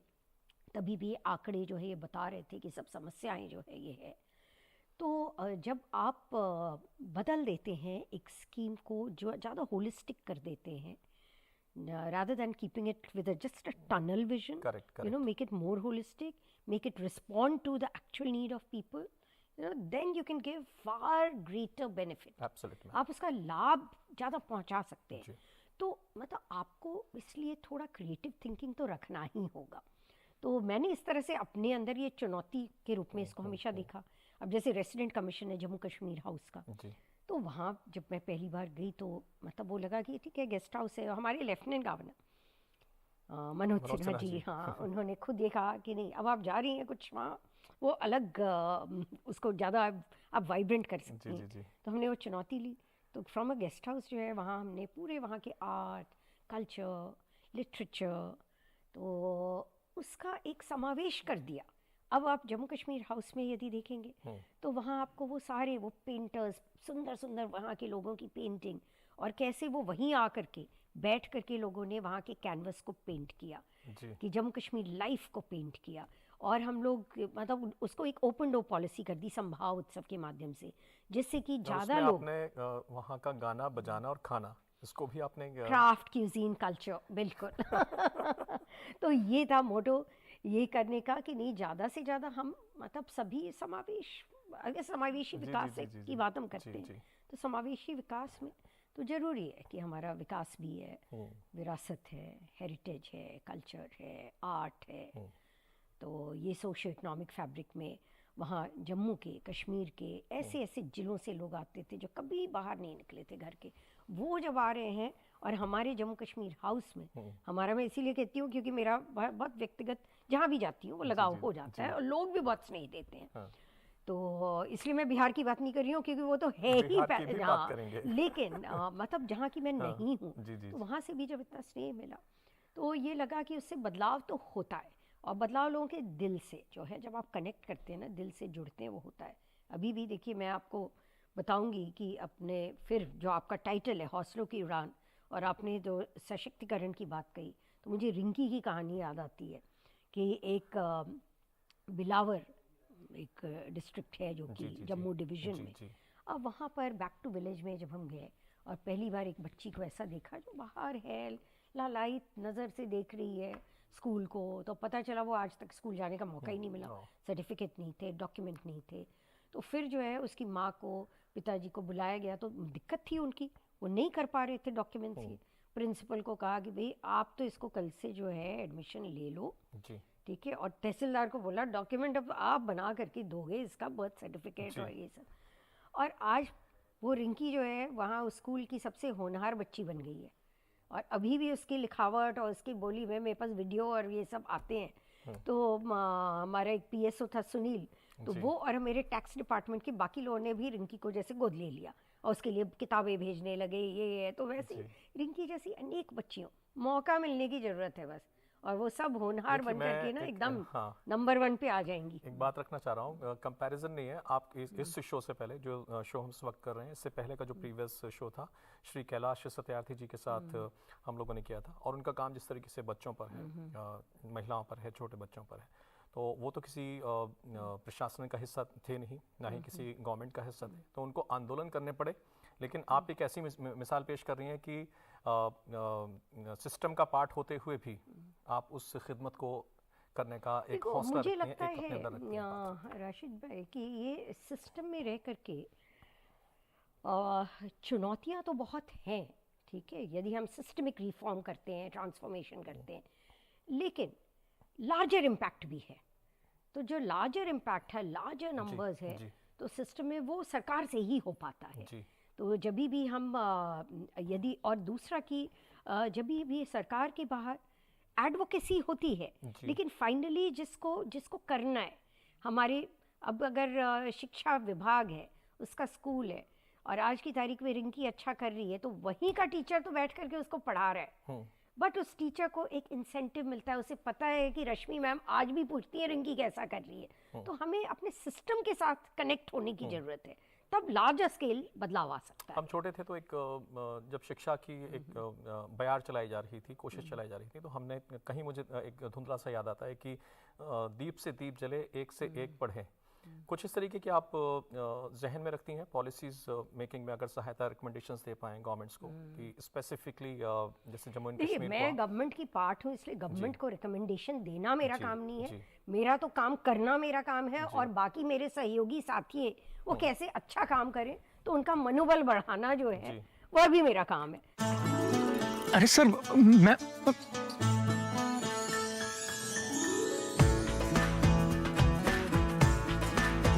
तभी भी आंकड़े जो है ये बता रहे थे कि सब समस्याएं जो है ये है। तो जब आप बदल देते हैं एक स्कीम को, जो ज़्यादा होलिस्टिक कर देते हैं, rather than keeping it with just a tunnel vision, Correct, you know, make it more holistic, make it respond to the actual need of people, you know, then you can give far greater benefit. Absolutely. आप उसका लाभ ज़्यादा पहुंचा सकते हैं। जी। तो मतलब आपको इसलिए थोड़ा क्रिएटिव थिंकिंग तो रखना ही होगा। तो मैंने इस तरह से अपने अंदर ये चुनौती के रूप में इसको हमेशा देखा। अब जैसे रेसिडेंट कमीशन है जम्मू कश्मीर हाउस का, जी। तो वहाँ जब मैं पहली बार गई तो मतलब वो लगा कि ठीक है गेस्ट हाउस है। हमारे लेफ्टिनेंट गवर्नर मनोज सिन्हा जी, हाँ, उन्होंने खुद ये कहा कि नहीं, अब आप जा रही हैं कुछ वहाँ वो अलग उसको ज़्यादा आप वाइब्रेंट कर सकती हैं। जी, जी, जी। तो हमने वो चुनौती ली। तो फ्रॉम अ गेस्ट हाउस जो है वहाँ हमने पूरे वहाँ के आर्ट, कल्चर, लिटरेचर, तो उसका एक समावेश कर दिया। अब आप जम्मू कश्मीर हाउस में यदि देखेंगे तो वहाँ आपको वो सारे वो पेंटर्स, सुंदर सुंदर वहाँ के लोगों की पेंटिंग, और कैसे वो वहीं आकर के बैठ करके लोगों ने वहाँ के कैनवस को पेंट किया, जी। कि जम्मू कश्मीर लाइफ को पेंट किया। और हम लोग मतलब उसको एक ओपन डोर पॉलिसी कर दी संभाव उत्सव के माध्यम से, जिससे कि ज़्यादा लोग आपने वहाँ का गाना बजाना और खाना, इसको भी आपने क्राफ्ट क्यूजीन कल्चर, बिल्कुल तो ये था मोटो ये करने का कि नहीं, ज़्यादा से ज़्यादा हम मतलब सभी समावेश, अगर समावेशी विकास की बात हम करते हैं तो समावेशी विकास में तो ज़रूरी है कि हमारा विकास भी है, विरासत है, हेरिटेज है, कल्चर है, आर्ट है। तो ये सोशो इकोनॉमिक फैब्रिक में वहाँ जम्मू के, कश्मीर के ऐसे ऐसे ज़िलों से लोग आते थे जो कभी बाहर नहीं निकले थे घर के, वो जब आ रहे हैं और हमारे जम्मू कश्मीर हाउस में, हमारा मैं इसीलिए कहती हूँ क्योंकि मेरा बहुत व्यक्तिगत जहाँ भी जाती हूँ वो लगाव हो जाता है, और लोग भी बहुत स्नेह देते हैं। तो इसलिए मैं बिहार की बात नहीं कर रही हूँ क्योंकि वो तो है ही हाँ, लेकिन मतलब जहाँ की मैं नहीं हूँ जी, जी, तो वहाँ से भी जब इतना स्नेह मिला तो ये लगा कि उससे बदलाव तो होता है, और बदलाव लोगों के दिल से जो है, जब आप कनेक्ट करते हैं ना, दिल से जुड़ते हैं, वो होता है। अभी भी देखिए, मैं आपको बताऊंगी कि अपने फिर जो आपका टाइटल है हौसलों की उड़ान, और आपने जो सशक्तिकरण की बात कही, तो मुझे रिंकी की कहानी याद आती है कि एक बिलावर एक डिस्ट्रिक्ट है जो कि जम्मू डिवीज़न में। अब वहाँ पर बैक टू विलेज में जब हम गए और पहली बार एक बच्ची को ऐसा देखा जो बाहर है, लालायित नज़र से देख रही है स्कूल को, तो पता चला वो आज तक स्कूल जाने का मौका ही नहीं मिला, सर्टिफिकेट नहीं थे, डॉक्यूमेंट नहीं थे। तो फिर जो है उसकी माँ को, पिताजी को बुलाया गया, तो दिक्कत थी उनकी, वो नहीं कर पा रहे थे डॉक्यूमेंट्स ये। प्रिंसिपल को कहा कि भाई आप तो इसको कल से जो है एडमिशन ले लो, ठीक है, और तहसीलदार को बोला डॉक्यूमेंट अब आप बना करके दोगे, इसका बर्थ सर्टिफिकेट और ये सब। और आज वो रिंकी जो है वहाँ उस स्कूल की सबसे होनहार बच्ची बन गई है, और अभी भी उसकी लिखावट और उसकी बोली में मेरे पास वीडियो और ये सब आते हैं। तो हमारा एक पीएसओ था सुनील, तो वो और मेरे टैक्स डिपार्टमेंट के बाकी लोगों ने भी रिंकी को जैसे गोद ले लिया और उसके लिए किताबें भेजने लगे, ये है। तो वैसे रिंकी जैसी अनेक बच्चियों, मौका मिलने की ज़रूरत है बस, और वो सब होनहार बन करके ना एकदम नंबर 1 पे आ जाएंगी। एक बात रखना चाह रहा हूँ, कंपैरिजन नहीं है, आप इस शो से पहले जो शो हम इस वक्त कर रहे हैं, इससे पहले का जो प्रीवियस शो था श्री कैलाश सत्यार्थी जी के साथ हम लोगों ने किया था, और उनका काम जिस तरीके से बच्चों पर है, महिलाओं पर है, छोटे बच्चों पर है, तो वो तो किसी प्रशासन का हिस्सा थे नहीं, ना ही किसी गवर्नमेंट का हिस्सा थे, तो उनको आंदोलन करने पड़े। लेकिन आप एक ऐसी मिसाल पेश कर रही हैं कि सिस्टम का पार्ट होते हुए भी आप उस खिदमत को करने का एक हौसला मुझे रखती हैं, लगता एक अपने अंदर रखती हैं। राशिद भाई कि ये सिस्टम में रह करके चुनौतियां तो बहुत हैं, ठीक है, यदि हम सिस्टमिक रिफॉर्म करते हैं, ट्रांसफॉर्मेशन करते हैं, लेकिन लार्जर इम्पैक्ट भी है। तो जो लार्जर इम्पैक्ट है, लार्जर नंबर्स है, तो सिस्टम में वो सरकार से ही हो पाता है। तो जब भी हम यदि, और दूसरा कि जब भी सरकार के बाहर एडवोकेसी होती है, लेकिन फाइनली जिसको करना है, हमारे अब अगर शिक्षा विभाग है, उसका स्कूल है, और आज की तारीख में रिंकी अच्छा कर रही है, तो वहीं का टीचर तो बैठ करके उसको पढ़ा रहा है, बट उस टीचर को एक इंसेंटिव मिलता है, उसे पता है कि रश्मि मैम आज भी पूछती है रिंकी कैसा कर रही है। तो हमें अपने सिस्टम के साथ कनेक्ट होने की ज़रूरत है, तब लार्जर स्केल बदलाव आ सकता है। हम छोटे थे तो एक जब शिक्षा की एक बयार चलाई जा रही थी, कोशिश चलाई जा रही थी, तो हमने कहीं, मुझे एक धुंधला सा याद आता है कि दीप से दीप जले, एक से एक पढ़े, कुछ इस तरीके की आप जहन में रखती हैं पॉलिसीज मेकिंग में, अगर सहायता रिकमेंडेशंस दे पाएं गवर्नमेंट्स को कि स्पेसिफिकली जैसे जम्मू एंड कश्मीर। मैं गवर्नमेंट की पार्ट हूँ, इसलिए गवर्नमेंट को रिकमेंडेशन देना मेरा काम नहीं है, मेरा तो काम करना मेरा काम है, और बाकी मेरे सहयोगी साथी हैं वो कैसे अच्छा काम करें, तो उनका मनोबल बढ़ाना जो है वह भी मेरा काम है। अरे सर, मैं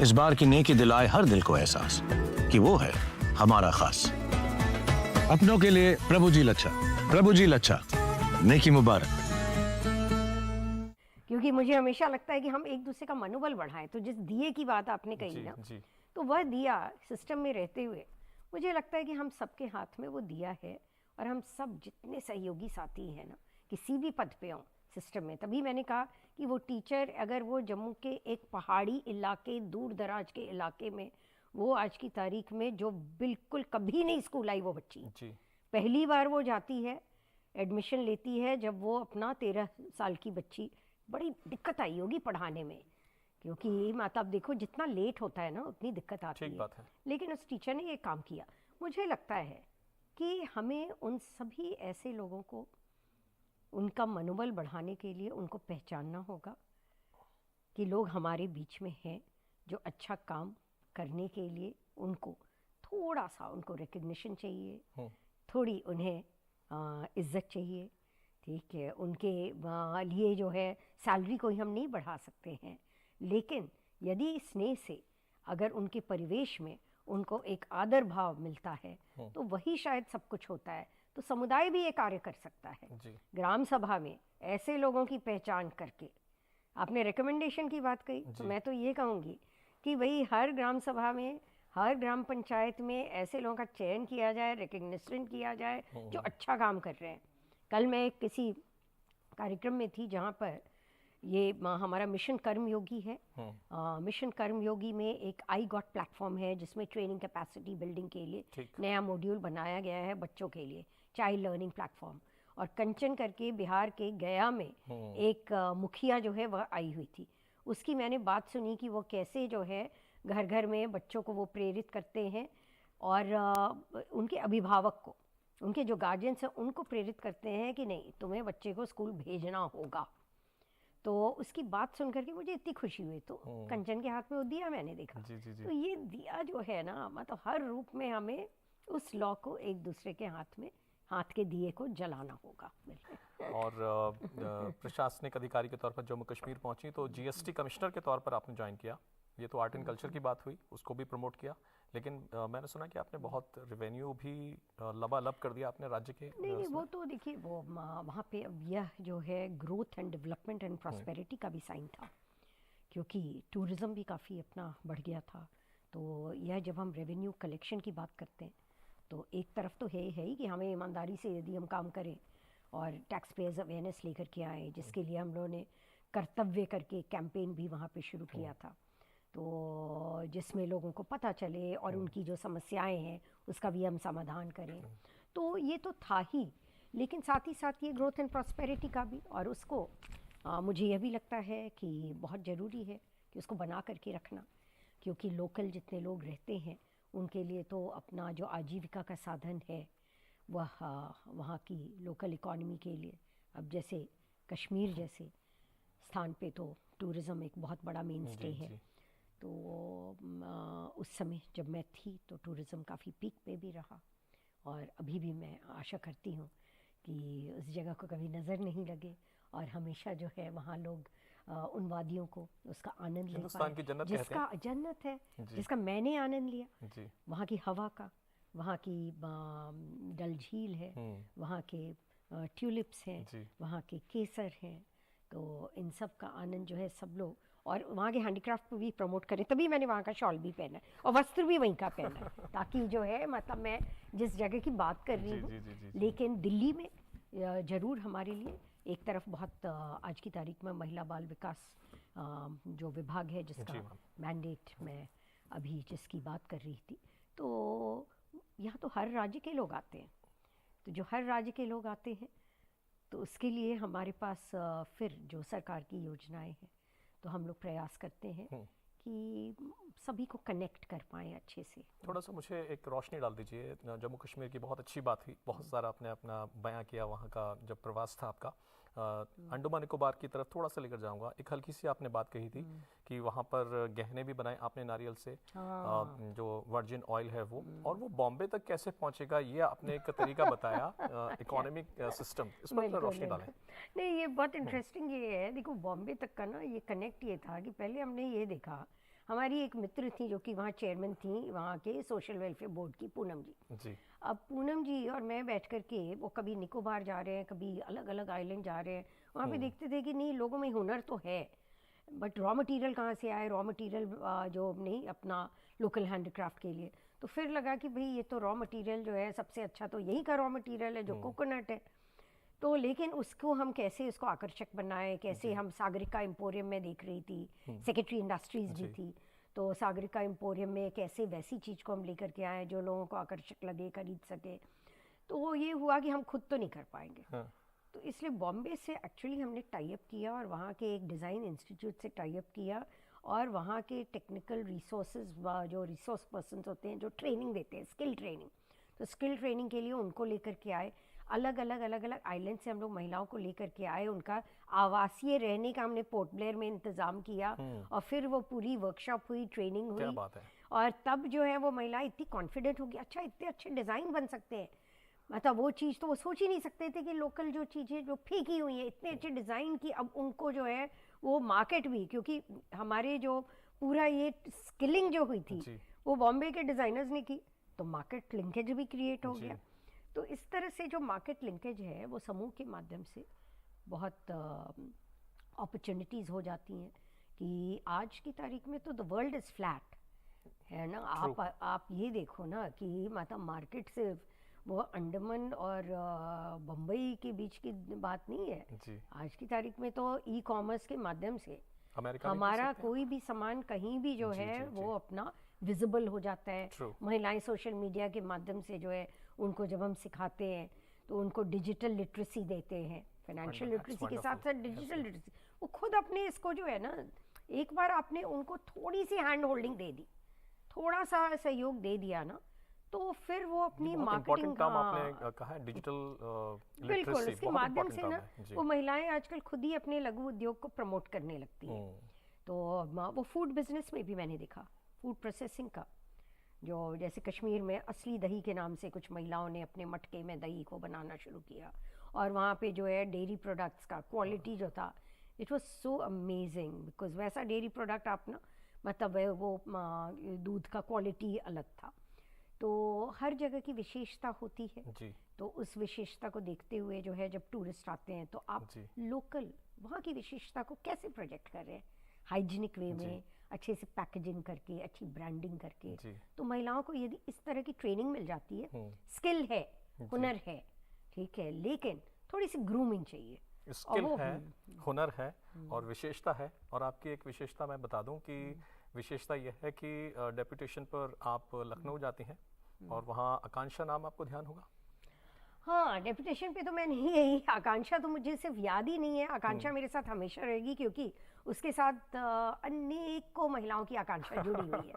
इस बार की नेकी दिलाए हर दिल को एहसास कि वो है हमारा खास। अपनों के लिए प्रभु जी लच्छा, प्रभु जी लच्छा, नेकी मुबारक। क्योंकि मुझे हमेशा लगता है कि हम एक दूसरे का मनोबल बढ़ाएं। तो जिस दिए की बात आपने कही ना, तो वह दिया सिस्टम में रहते हुए मुझे लगता है कि हम सबके हाथ में वो दिया है, और हम सब जितने सहयोगी साथी हैं ना, किसी भी पद पे हों सिस्टम में, तभी मैंने कहा कि वो टीचर अगर वो जम्मू के एक पहाड़ी इलाके, दूर दराज के इलाके में, वो आज की तारीख में जो बिल्कुल कभी नहीं स्कूल आई वो बच्ची, पहली बार वो जाती है, एडमिशन लेती है, जब वो अपना 13 साल की बच्ची, बड़ी दिक्कत आई होगी पढ़ाने में, क्योंकि माता आप देखो जितना लेट होता है ना उतनी दिक्कत आती है। लेकिन उस टीचर ने ये काम किया। मुझे लगता है कि हमें उन सभी ऐसे लोगों को, उनका मनोबल बढ़ाने के लिए उनको पहचानना होगा कि लोग हमारे बीच में हैं जो अच्छा काम करने के लिए उनको थोड़ा सा उनको रिकग्निशन चाहिए, थोड़ी उन्हें इज्जत चाहिए, ठीक है। उनके लिए जो है सैलरी को ही हम नहीं बढ़ा सकते हैं, लेकिन यदि स्नेह से अगर उनके परिवेश में उनको एक आदर भाव मिलता है तो वही शायद सब कुछ होता है। तो समुदाय भी ये कार्य कर सकता है। ग्राम सभा में ऐसे लोगों की पहचान करके, आपने रिकमेंडेशन की बात कही, तो मैं तो ये कहूँगी कि भाई हर ग्राम सभा में, हर ग्राम पंचायत में ऐसे लोगों का चयन किया जाए, रिकग्निशन किया जाए जो अच्छा काम कर रहे हैं। कल मैं किसी कार्यक्रम में थी जहाँ पर ये हमारा मिशन कर्मयोगी है। मिशन कर्मयोगी में एक आई गॉट प्लेटफॉर्म है जिसमें ट्रेनिंग कैपेसिटी बिल्डिंग के लिए नया मॉड्यूल बनाया गया है बच्चों के लिए, चाइल्ड लर्निंग प्लेटफॉर्म। और कंचन करके बिहार के गया में एक मुखिया जो है वह आई हुई थी, उसकी मैंने बात सुनी कि वो कैसे जो है घर घर में बच्चों को वो प्रेरित करते हैं और उनके अभिभावक को, उनके जो गार्जियंस हैं उनको प्रेरित करते हैं कि नहीं तुम्हें बच्चे को स्कूल भेजना होगा। तो उसकी बात सुन करके मुझे इतनी खुशी हुई। तो कंचन के हाथ में वो दिया मैंने देखा। जी। तो ये दिया जो है ना, मतलब हर रूप में हमें उस लॉ को एक दूसरे के हाथ के दिए को जलाना होगा। और प्रशासनिक अधिकारी के तौर पर जम्मू कश्मीर पहुंची तो जीएसटी कमिश्नर के तौर पर आपने ज्वाइन किया। ये तो आर्ट एंड कल्चर की बात हुई, उसको भी प्रमोट किया, लेकिन मैंने सुना कि आपने बहुत रेवेन्यू भी लबालब कर दिया अपने राज्य के। नहीं, वो तो देखिए वो वहाँ पे अब यह जो है growth and development and prosperity का भी साइन था, क्योंकि टूरिज़्म भी काफ़ी अपना बढ़ गया था। तो यह जब हम रेवेन्यू कलेक्शन की बात करते हैं तो एक तरफ तो है ही कि हमें ईमानदारी से यदि हम काम करें और टैक्स पेयर्स अवेयरनेस लेकर के आए, जिसके लिए हम लोगों ने कर्तव्य करके कैंपेन भी वहाँ पे शुरू किया था, तो जिसमें लोगों को पता चले और उनकी जो समस्याएं हैं उसका भी हम समाधान करें। तो ये तो था ही, लेकिन साथ ही साथ ये ग्रोथ एंड प्रॉस्पेरिटी का भी, और उसको मुझे यह भी लगता है कि बहुत ज़रूरी है कि उसको बना करके रखना, क्योंकि लोकल जितने लोग रहते हैं उनके लिए तो अपना जो आजीविका का साधन है वह वहाँ की लोकल इकॉनमी के लिए, अब जैसे कश्मीर जैसे स्थान पे तो टूरिज़्म एक बहुत बड़ा मेन स्टे है। तो उस समय जब मैं थी तो टूरिज़्म काफ़ी पीक पे भी रहा, और अभी भी मैं आशा करती हूँ कि उस जगह को कभी नज़र नहीं लगे और हमेशा जो है वहाँ लोग उन वादियों को उसका आनंद ले हिंदुस्तान की जन्नत जिसका कहते हैं। जन्नत है, जिसका मैंने आनंद लिया। जी। वहाँ की हवा का, वहाँ की डल झील है, वहाँ के ट्यूलिप्स हैं, वहाँ के केसर हैं, तो इन सब का आनंद जो है सब लोग, और वहाँ के हैंडीक्राफ्ट को भी प्रमोट करें। तभी मैंने वहाँ का शॉल भी पहना है और वस्त्र भी वहीं का पहना है, ताकि जो है मतलब मैं जिस जगह की बात कर रही हूँ, लेकिन दिल्ली में ज़रूर हमारे लिए एक तरफ बहुत आज की तारीख में महिला बाल विकास जो विभाग है जिसका मैंडेट मैं अभी जिसकी बात कर रही थी, तो यहाँ तो हर राज्य के लोग आते हैं। तो जो हर राज्य के लोग आते हैं तो उसके लिए हमारे पास फिर जो सरकार की योजनाएं हैं, तो हम लोग प्रयास करते हैं कि सभी को कनेक्ट कर पाएँ अच्छे से। थोड़ा सा मुझे एक रोशनी डाल दीजिए। जम्मू कश्मीर की बहुत अच्छी बात हुई, बहुत सारा आपने अपना बयां किया वहाँ का जब प्रवास था आपका। अंडमान निकोबार की तरफ थोड़ा सा लेकर जाऊंगा। एक हल्की सी आपने बात कही थी कि वहाँ पर गहने भी बनाए आपने नारियल से, जो वर्जिन ऑयल है वो, और वो बॉम्बे तक कैसे पहुँचेगा ये आपने एक तरीका बताया, इकोनॉमिक सिस्टम, इस पर थोड़ा रोशनी डालें। नहीं, ये बहुत इंटरेस्टिंग ये है। देखो बॉम्बे तक का ना ये कनेक्ट ये था कि पहले हमने ये देखा, हमारी एक मित्र थी जो कि वहाँ चेयरमैन थी वहाँ के सोशल वेलफेयर बोर्ड की, पूनम जी। अब पूनम जी और मैं बैठ कर के, वो कभी निकोबार जा रहे हैं, कभी अलग अलग आइलैंड जा रहे हैं, वहाँ पे देखते थे कि नहीं लोगों में हुनर तो है, बट रॉ मटेरियल कहाँ से आए, रॉ मटेरियल जो नहीं अपना लोकल हैंडीक्राफ्ट के लिए। तो फिर लगा कि भाई ये तो रॉ मटेरियल जो है सबसे अच्छा तो यही का रॉ मटेरियल है जो कोकोनट है। तो लेकिन उसको हम कैसे उसको आकर्षक बनाए, कैसे हम सागरिका एम्पोरियम में देख रही थी, सेक्रेटरी इंडस्ट्रीज भी थी, तो सागरिका एम्पोरियम में कैसे वैसी चीज़ को हम लेकर के आए जो लोगों को आकर्षक लगे, खरीद सके। तो ये हुआ कि हम खुद तो नहीं कर पाएंगे, तो इसलिए बॉम्बे से एक्चुअली हमने टाई अप किया और वहाँ के एक डिज़ाइन इंस्टीट्यूट से टाई अप किया, और वहाँ के टेक्निकल रिसोर्सेज जो रिसोर्स पर्सन्स होते हैं जो ट्रेनिंग देते हैं, स्किल ट्रेनिंग, तो स्किल ट्रेनिंग के लिए उनको लेकर के आए। अलग अलग आइलैंड से हम लोग महिलाओं को लेकर के आए, उनका आवासीय रहने का हमने पोर्ट ब्लेयर में इंतज़ाम किया, और फिर वो पूरी वर्कशॉप हुई, ट्रेनिंग हुई। क्या बात है। और तब जो है वो महिला इतनी कॉन्फिडेंट होगी, अच्छा इतने अच्छे डिज़ाइन बन सकते हैं, मतलब वो चीज़ तो वो सोच ही नहीं सकते थे कि लोकल जो चीज़ें जो फेंकी हुई हैं इतने अच्छे डिज़ाइन की, अब उनको जो है वो मार्केट भी, क्योंकि हमारे जो पूरा ये स्किलिंग जो हुई थी वो बॉम्बे के डिज़ाइनर्स ने की, तो मार्केट लिंकेज भी क्रिएट हो गया। तो इस तरह से जो मार्केट लिंकेज है वो समूह के माध्यम से बहुत अपॉर्चुनिटीज़ हो जाती हैं कि आज की तारीख में तो द वर्ल्ड इज़ फ्लैट है ना। आप ये देखो ना कि मतलब मार्केट सिर्फ वो अंडमान और बम्बई के बीच की बात नहीं है। जी। आज की तारीख में तो ई कॉमर्स के माध्यम से अमेरिका में कर हमारा सकते हैं? कोई भी सामान कहीं भी जो जी, है जी, वो जी। अपना विजिबल हो जाता है। True. महिलाएं सोशल मीडिया के माध्यम से जो है उनको जब हम सिखाते हैं तो उनको डिजिटल लिटरेसी देते हैं, फाइनेंशियल Wonderful, लिटरेसी के that's साथ साथ wonderful. Digital Yes, literacy. वो खुद अपने इसको जो है ना, एक बार आपने उनको थोड़ी सी हैंड होल्डिंग दे दी, थोड़ा सा सहयोग दे दिया ना, तो फिर वो अपनी बहुत मार्केटिंग इम्पोर्टेंट काम आपने कहा है, डिजिटल बिल्कुल लिटरेसी उसके बहुत माध्यम इम्पोर्टेंट से काम ना है। जी। वो महिलाएं आजकल खुद ही अपने लघु उद्योग को प्रमोट करने लगती हैं। तो वो फूड बिजनेस में भी मैंने देखा, फूड प्रोसेसिंग का, जो जैसे कश्मीर में असली दही के नाम से कुछ महिलाओं ने अपने मटके में दही को बनाना शुरू किया, और वहाँ पे जो है डेयरी प्रोडक्ट्स का क्वालिटी जो था, it was so amazing, because वैसा डेयरी प्रोडक्ट आप ना, मतलब वो दूध का क्वालिटी अलग था। तो हर जगह की विशेषता होती है। जी। तो उस विशेषता को देखते हुए जो है जब टूरिस्ट आते हैं तो आप जी। लोकल वहाँ की विशेषता को कैसे प्रोजेक्ट कर रहे हैं, हाइजीनिक वे में, अच्छे से पैकेजिंग करके, अच्छी ब्रांडिंग करके। जी। तो महिलाओं को यदि इस तरह की ट्रेनिंग मिल जाती है, हम्म। स्किल है, हुनर है, ठीक है, लेकिन थोड़ी सी ग्रूमिंग चाहिए। स्किल वो- है, हुनर है और विशेषता है। और आपकी एक विशेषता मैं बता दूं कि विशेषता यह है कि डेपुटेशन पर आप लखनऊ जाती हैं और वहाँ आकांक्षा नाम आपको ध्यान होगा। हाँ, डेपुटेशन पे तो मैं नहीं गई, आकांक्षा तो मुझे सिर्फ याद ही नहीं है, आकांक्षा मेरे साथ हमेशा रहेगी, क्योंकि उसके साथ अनेकों महिलाओं की आकांक्षा जुड़ी हुई है।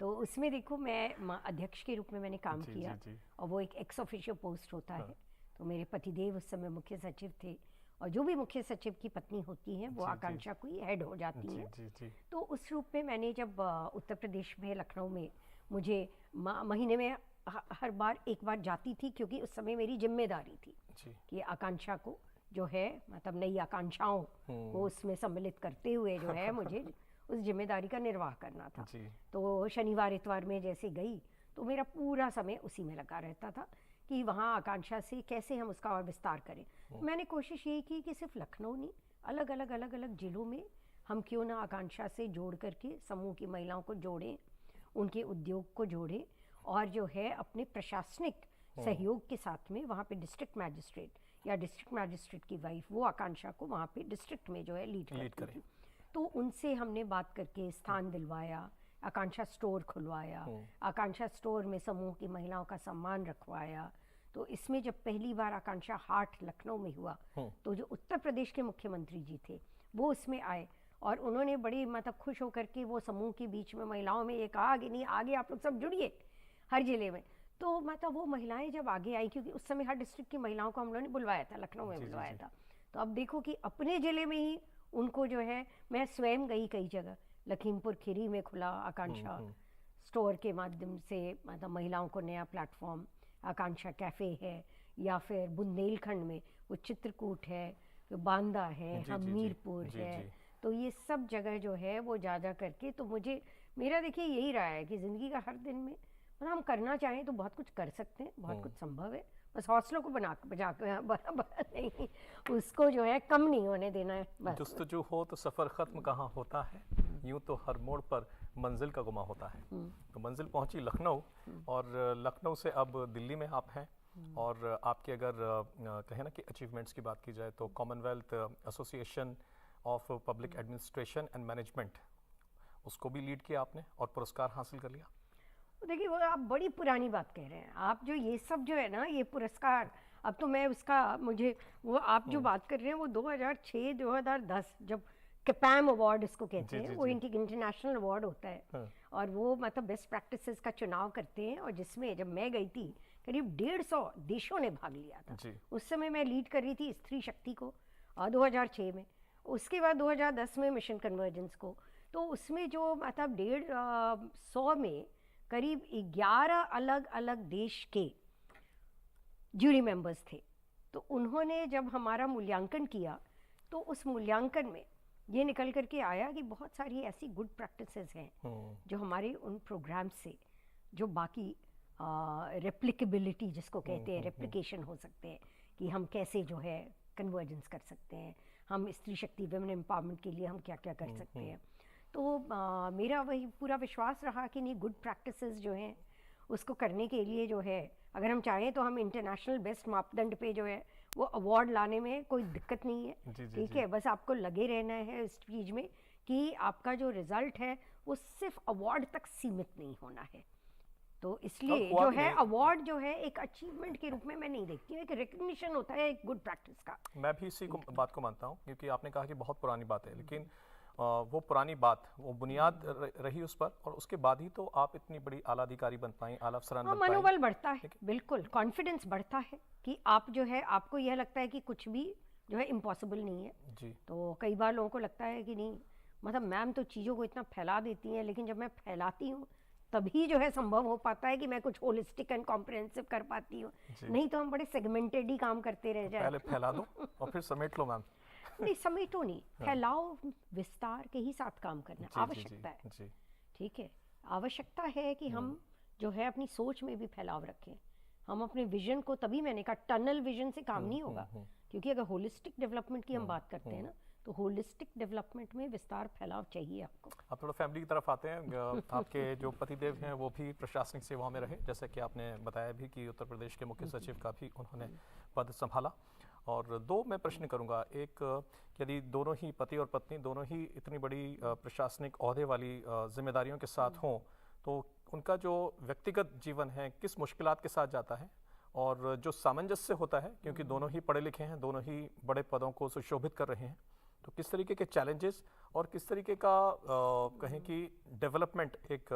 तो उसमें देखो, मैं अध्यक्ष के रूप में मैंने काम जी, किया, जी, जी। और वो एक एक्स ऑफिशियो पोस्ट होता है। तो मेरे पतिदेव उस समय मुख्य सचिव थे, और जो भी मुख्य सचिव की पत्नी होती है वो जी, आकांक्षा को ही हेड हो जाती जी, है। जी, जी। तो उस रूप में मैंने जब उत्तर प्रदेश में लखनऊ में मुझे महीने में हर बार एक बार जाती थी, क्योंकि उस समय मेरी जिम्मेदारी थी जी। कि आकांक्षा को जो है, मतलब नई आकांक्षाओं को उसमें सम्मिलित करते हुए जो है मुझे उस जिम्मेदारी का निर्वाह करना था। जी। तो शनिवार इतवार में जैसे गई तो मेरा पूरा समय उसी में लगा रहता था कि वहाँ आकांक्षा से कैसे हम उसका और विस्तार करें। मैंने कोशिश ये की कि सिर्फ लखनऊ नहीं, अलग अलग जिलों में हम क्यों ना आकांक्षा से जोड़ करके समूह की महिलाओं को जोड़ें, उनके उद्योग को जोड़ें, और जो है अपने प्रशासनिक सहयोग के साथ में वहाँ पे डिस्ट्रिक्ट मैजिस्ट्रेट या डिस्ट्रिक्ट मैजिस्ट्रेट की वाइफ वो आकांक्षा को वहाँ पे डिस्ट्रिक्ट में जो है लीड करती करें। थी। तो उनसे हमने बात करके स्थान दिलवाया, आकांक्षा स्टोर खुलवाया, आकांक्षा स्टोर में समूह की महिलाओं का सम्मान रखवाया। तो इसमें जब पहली बार आकांक्षा हाट लखनऊ में हुआ तो जो उत्तर प्रदेश के मुख्यमंत्री जी थे वो उसमें आए, और उन्होंने बड़ी मतलब खुश होकर के वो समूह के बीच में महिलाओं में ये कहा कि नहीं, आगे आप लोग सब जुड़िए हर जिले में। तो मतलब वो महिलाएं जब आगे आई, क्योंकि उस समय हर डिस्ट्रिक्ट की महिलाओं को हम लोगों ने बुलवाया था, लखनऊ में बुलवाया था। तो अब देखो कि अपने ज़िले में ही उनको जो है, मैं स्वयं गई कई जगह, लखीमपुर खीरी में खुला आकांक्षा स्टोर के माध्यम से, मतलब महिलाओं को नया प्लेटफॉर्म, आकांक्षा कैफ़े है, या फिर बुंदेलखंड में वो चित्रकूट है, बांदा है, हमीरपुर है। तो ये सब जगह जो है वो जा करके, तो मेरा देखिए यही रहा है कि ज़िंदगी का हर दिन में मतलब हम करना चाहें तो बहुत कुछ कर सकते हैं, बहुत कुछ संभव है, बस हौसलों को नहीं, उसको जो है कम नहीं होने देना है बस। जुस्तजू हो तो सफ़र ख़त्म कहाँ होता है, यूं तो हर मोड़ पर मंजिल का गुमा होता है। तो मंजिल पहुंची लखनऊ, और लखनऊ से अब दिल्ली में आप हैं। और आपके अगर कहें ना कि अचीवमेंट्स की बात की जाए तो Commonwealth association of public administration and management, उसको भी लीड किया आपने और पुरस्कार हासिल कर लिया। देखिए, वो आप बड़ी पुरानी बात कह रहे हैं, आप जो ये सब जो है ना, ये पुरस्कार, अब तो मैं उसका, मुझे वो आप जो बात कर रहे हैं वो 2006-2010 जब कैपैम अवार्ड इसको कहते हैं, वो इंटरनेशनल अवार्ड होता है, और वो मतलब बेस्ट प्रैक्टिसेस का चुनाव करते हैं, और जिसमें जब मैं गई थी करीब 150 देशों ने भाग लिया था। उस समय मैं लीड कर रही थी स्त्री शक्ति को 2006 में, उसके बाद 2010 में मिशन कन्वर्जेंस को। तो उसमें जो मतलब 150 में करीब 11 अलग अलग देश के जूरी मेंबर्स थे। तो उन्होंने जब हमारा मूल्यांकन किया तो उस मूल्यांकन में ये निकल करके आया कि बहुत सारी ऐसी गुड प्रैक्टिसेस हैं जो हमारे उन प्रोग्राम से, जो बाकी रेप्लिकेबिलिटी जिसको कहते हैं, रेप्लिकेशन हो सकते हैं कि हम कैसे जो है कन्वर्जेंस कर सकते हैं, हम स्त्री शक्ति वुमेन एम्पावरमेंट के लिए हम क्या क्या कर सकते हैं। तो मेरा वही पूरा विश्वास रहा कि नहीं, गुड प्रैक्टिसेस जो हैं उसको करने के लिए जो है अगर हम चाहें तो हम इंटरनेशनल बेस्ट मापदंड पे जो है वो अवार्ड लाने में कोई दिक्कत नहीं है। जी, जी, ठीक जी। है, बस आपको लगे रहना है इस चीज़ में कि आपका जो रिजल्ट है वो सिर्फ अवार्ड तक सीमित नहीं होना है। तो इसलिए हुआ जो भी है नहीं। अवार्ड जो है एक अचीवमेंट के रूप में मैं नहीं देखती हूँ, एक रिकग्निशन होता है एक गुड प्रैक्टिस का। मैं भी इसी को बात को मानता हूँ, क्योंकि आपने कहा कि बहुत पुरानी बात है, लेकिन वो पुरानी बात, वो बुनियाद रही उस पर, और उसके बाद ही तो आप इतनी बड़ी आला अधिकारी बन पाई, आला अफसरान हाँ, बन पाई। मनोबल बढ़ता है, बिल्कुल कॉन्फिडेंस बढ़ता है कि आप जो है आपको यह लगता है कि कुछ भी जो है इम्पॉसिबल नहीं है। जी। तो कई बार लोगों को लगता है कि नहीं, मतलब मैम तो चीज़ों को इतना फैला देती हैं, लेकिन जब मैं फैलाती हूँ तभी जो है संभव हो पाता है कि मैं कुछ होलिस्टिक एंड कॉम्प्रिहेंसिव कर पाती हूँ। जी। नहीं तो हम बड़े सेगमेंटेड ही काम करते रह जाए। पहले फैला दो और फिर समेट लो मैम। नहीं, समेटो नहीं, फैलाओ विस्तार के ही साथ काम करना जी, आवश्यकता है। जी। ठीक है, आवश्यकता है कि हम जो है अपनी सोच में भी फैलाव रखें। हम अपने विजन को, तभी मैंने कहा टनल विजन से काम नहीं होगा, क्योंकि अगर होलिस्टिक डेवलपमेंट की हम बात करते हैं ना, तो होलिस्टिक डेवलपमेंट में विस्तार फैलाव चाहिए आपको। आप थोड़ा फैमिली की तरफ आते हैं। आपके जो पतिदेव हैं वो भी प्रशासनिक सेवाओं में रहे, जैसे कि आपने बताया भी कि उत्तर प्रदेश के मुख्य सचिव का भी उन्होंने पद संभाला। और दो मैं प्रश्न करूंगा, एक, यदि दोनों ही पति और पत्नी दोनों ही इतनी बड़ी प्रशासनिक ओहदे वाली जिम्मेदारियों के साथ हों, तो उनका जो व्यक्तिगत जीवन है किस मुश्किलात के साथ जाता है, और जो सामंजस्य होता है, क्योंकि दोनों ही पढ़े लिखे हैं, दोनों ही बड़े पदों को सुशोभित कर रहे हैं, तो किस तरीके के चैलेंजेस और किस तरीके का कहें कि डेवलपमेंट एक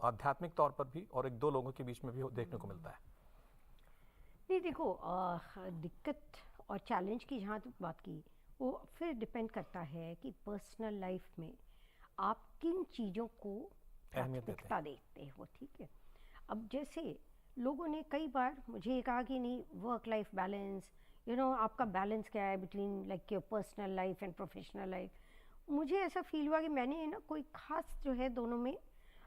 आध्यात्मिक तौर पर भी और एक दो लोगों के बीच में भी देखने को मिलता है? नहीं, देखो दिक्कत और चैलेंज की जहाँ तक बात की, वो फिर डिपेंड करता है कि पर्सनल लाइफ में आप किन चीज़ों को अहमियत देते प्राथमिकता देते हो। ठीक है, अब जैसे लोगों ने कई बार मुझे ये कहा कि नहीं, वर्क लाइफ बैलेंस, आपका बैलेंस क्या है between like your personal life and professional life. मुझे ऐसा फील हुआ कि मैंने ना कोई खास जो है दोनों में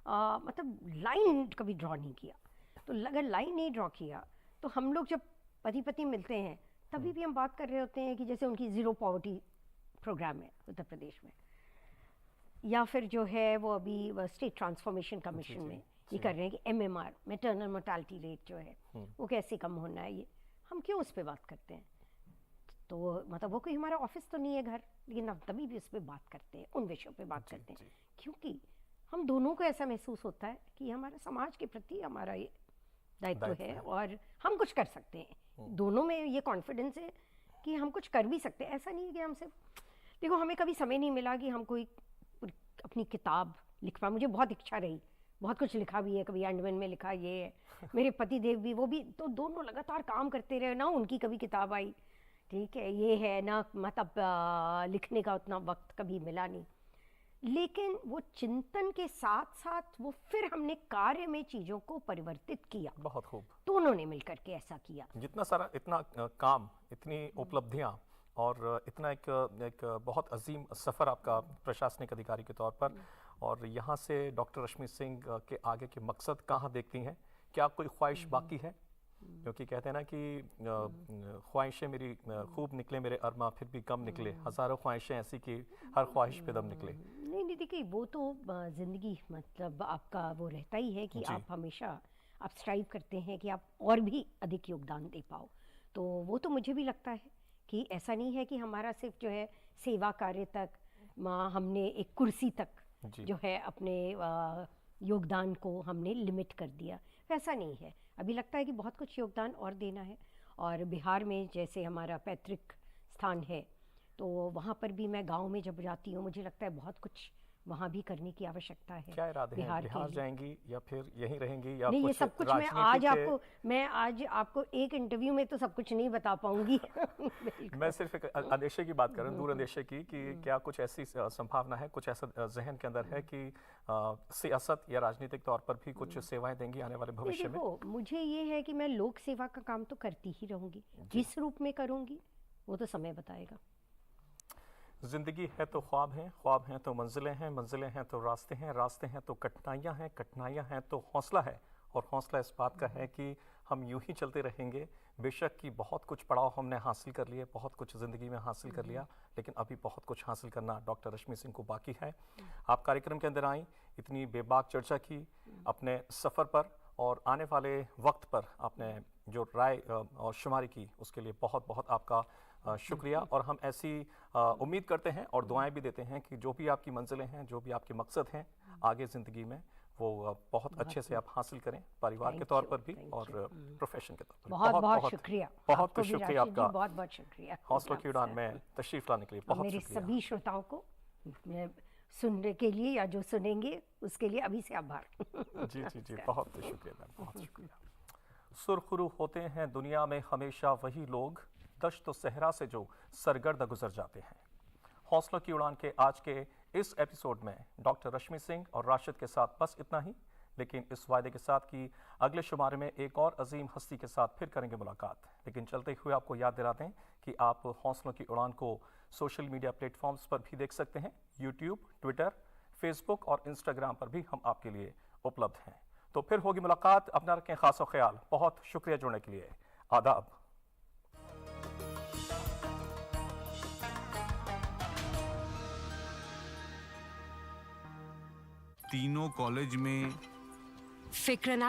मतलब लाइन कभी ड्रॉ नहीं किया। तो अगर लाइन नहीं ड्रॉ किया तो हम लोग जब पति पत्नी मिलते हैं तभी भी हम बात कर रहे होते हैं कि जैसे उनकी ज़ीरो पॉवर्टी प्रोग्राम है उत्तर प्रदेश में, या फिर जो है वो अभी स्टेट ट्रांसफॉर्मेशन कमीशन में ये कर रहे हैं कि MMR, मैटरनल मोर्टालिटी रेट जो है वो कैसे कम होना है। ये हम क्यों उस पर बात करते हैं? तो मतलब वो कोई हमारा ऑफिस तो नहीं है घर, लेकिन हम तभी भी उस पर बात करते हैं, उन विषयों पे बात करते हैं, क्योंकि हम दोनों को ऐसा महसूस होता है कि हमारा समाज के प्रति हमारा ये दायित्व है और हम कुछ कर सकते हैं। दोनों में ये कॉन्फिडेंस है कि हम कुछ कर भी सकते हैं। ऐसा नहीं है कि हम सिर्फ, देखो हमें कभी समय नहीं मिला कि हम कोई अपनी किताब लिख पाए। मुझे बहुत इच्छा रही, बहुत कुछ लिखा भी है, कभी अंडमान में लिखा ये है। मेरे पति देव भी, वो भी, तो दोनों लगातार काम करते रहे ना, उनकी कभी किताब आई। ठीक है, ये है ना, मतलब लिखने का उतना वक्त कभी मिला नहीं, लेकिन वो चिंतन के साथ साथ वो फिर हमने कार्य में चीज़ों को परिवर्तित किया। बहुत खूब। दोनों ने मिलकर के ऐसा किया। जितना सारा, इतना काम, इतनी उपलब्धियां और इतना एक बहुत अजीम सफ़र आपका प्रशासनिक अधिकारी के तौर पर, और यहाँ से डॉक्टर रश्मि सिंह के आगे के मकसद कहाँ देखती हैं? क्या कोई ख्वाहिश बाकी है? क्योंकि कहते हैं ना कि ख्वाहिशें मेरी खूब निकले मेरे अरमा, फिर भी कम निकले, हज़ारों ख्वाहिशें ऐसी कि हर ख्वाहिश पे दम निकले। नहीं, देखिए वो तो ज़िंदगी, मतलब आपका वो रहता ही है कि आप हमेशा आप स्ट्राइव करते हैं कि आप और भी अधिक योगदान दे पाओ। तो वो तो मुझे भी लगता है कि ऐसा नहीं है कि हमारा सिर्फ जो है सेवा कार्य तक, हमने एक कुर्सी तक जो है अपने योगदान को हमने लिमिट कर दिया, वैसा नहीं है। अभी लगता है कि बहुत कुछ योगदान और देना है। और बिहार में जैसे हमारा पैतृक स्थान है, तो वहाँ पर भी मैं गांव में जब जाती हूँ मुझे लगता है बहुत कुछ वहाँ भी करने की आवश्यकता है। क्या इरादे हैं? बिहार जाएंगी या फिर यहीं रहेंगी या नहीं, कुछ ये सब कुछ मैं आज आपको एक इंटरव्यू में तो सब कुछ नहीं बता पाऊंगी। मैं सिर्फ एक अंदेशे की बात कर रहा हूँ, दूर अंदेशे की, कि क्या कुछ ऐसी संभावना है, कुछ ऐसा जहन के अंदर है कि सियासत या राजनीतिक तौर पर भी कुछ सेवाएं देंगी आने वाले भविष्य में? देखो, मुझे ये है कि मैं लोक सेवा का काम तो करती ही रहूंगी, किस रूप में करूंगी वो तो समय बताएगा। जिंदगी है तो ख्वाब हैं, ख्वाब हैं तो मंजिलें हैं, मंजिलें हैं तो रास्ते हैं, रास्ते हैं तो कठिनाइयाँ हैं, कठिनाइयाँ हैं तो हौसला है, और हौसला इस बात का है कि हम यूं ही चलते रहेंगे। बेशक कि बहुत कुछ पड़ाव हमने हासिल कर लिए, बहुत कुछ ज़िंदगी में हासिल कर लिया, लेकिन अभी बहुत कुछ हासिल करना डॉक्टर रश्मि सिंह को बाकी है। आप कार्यक्रम के अंदर आई, इतनी बेबाक चर्चा की अपने सफ़र पर, और आने वाले वक्त पर आपने जो राय और शुमारी की उसके लिए बहुत बहुत आपका शुक्रिया। और हम ऐसी उम्मीद करते हैं और दुआएं भी देते हैं कि जो भी आपकी मंजिलें हैं, जो भी आपके मकसद हैं आगे ज़िंदगी में, वो बहुत अच्छे से आप हासिल करें, परिवार के तौर पर भी और प्रोफेशन के तौर पर। बहुत बहुत शुक्रिया। बहुत आपको भी शुक्रिया राशिद जी, आपका बहुत बहुत शुक्रिया हौसलों की उड़ान में तशरीफ लाने के लिए। बहुत मेरे शुक्रिया। सभी श्रोताओं को सुनने के लिए या जो सुनेंगे उसके लिए अभी से आभार। जी जी जी, बहुत शुक्रिया मैम, बहुत शुक्रिया। सुरखरू होते हैं दुनिया में हमेशा वही लोग, दश्त सहरा से जो सरगर्द गुजर जाते हैं। हौसलों की उड़ान के आज के इस एपिसोड में डॉक्टर रश्मि सिंह और राशिद के साथ बस इतना ही, लेकिन इस वायदे के साथ कि अगले शुमारे में एक और अजीम हस्ती के साथ फिर करेंगे मुलाकात। लेकिन चलते हुए आपको याद दिला दें कि आप हौसलों की उड़ान को सोशल मीडिया प्लेटफॉर्म्स पर भी देख सकते हैं। यूट्यूब, ट्विटर, फेसबुक और इंस्टाग्राम पर भी हम आपके लिए उपलब्ध हैं। तो फिर होगी मुलाकात। अपना रखें खास ख्याल। बहुत शुक्रिया जुड़ने के लिए। आदाब। तीनों कॉलेज में फिक्र ना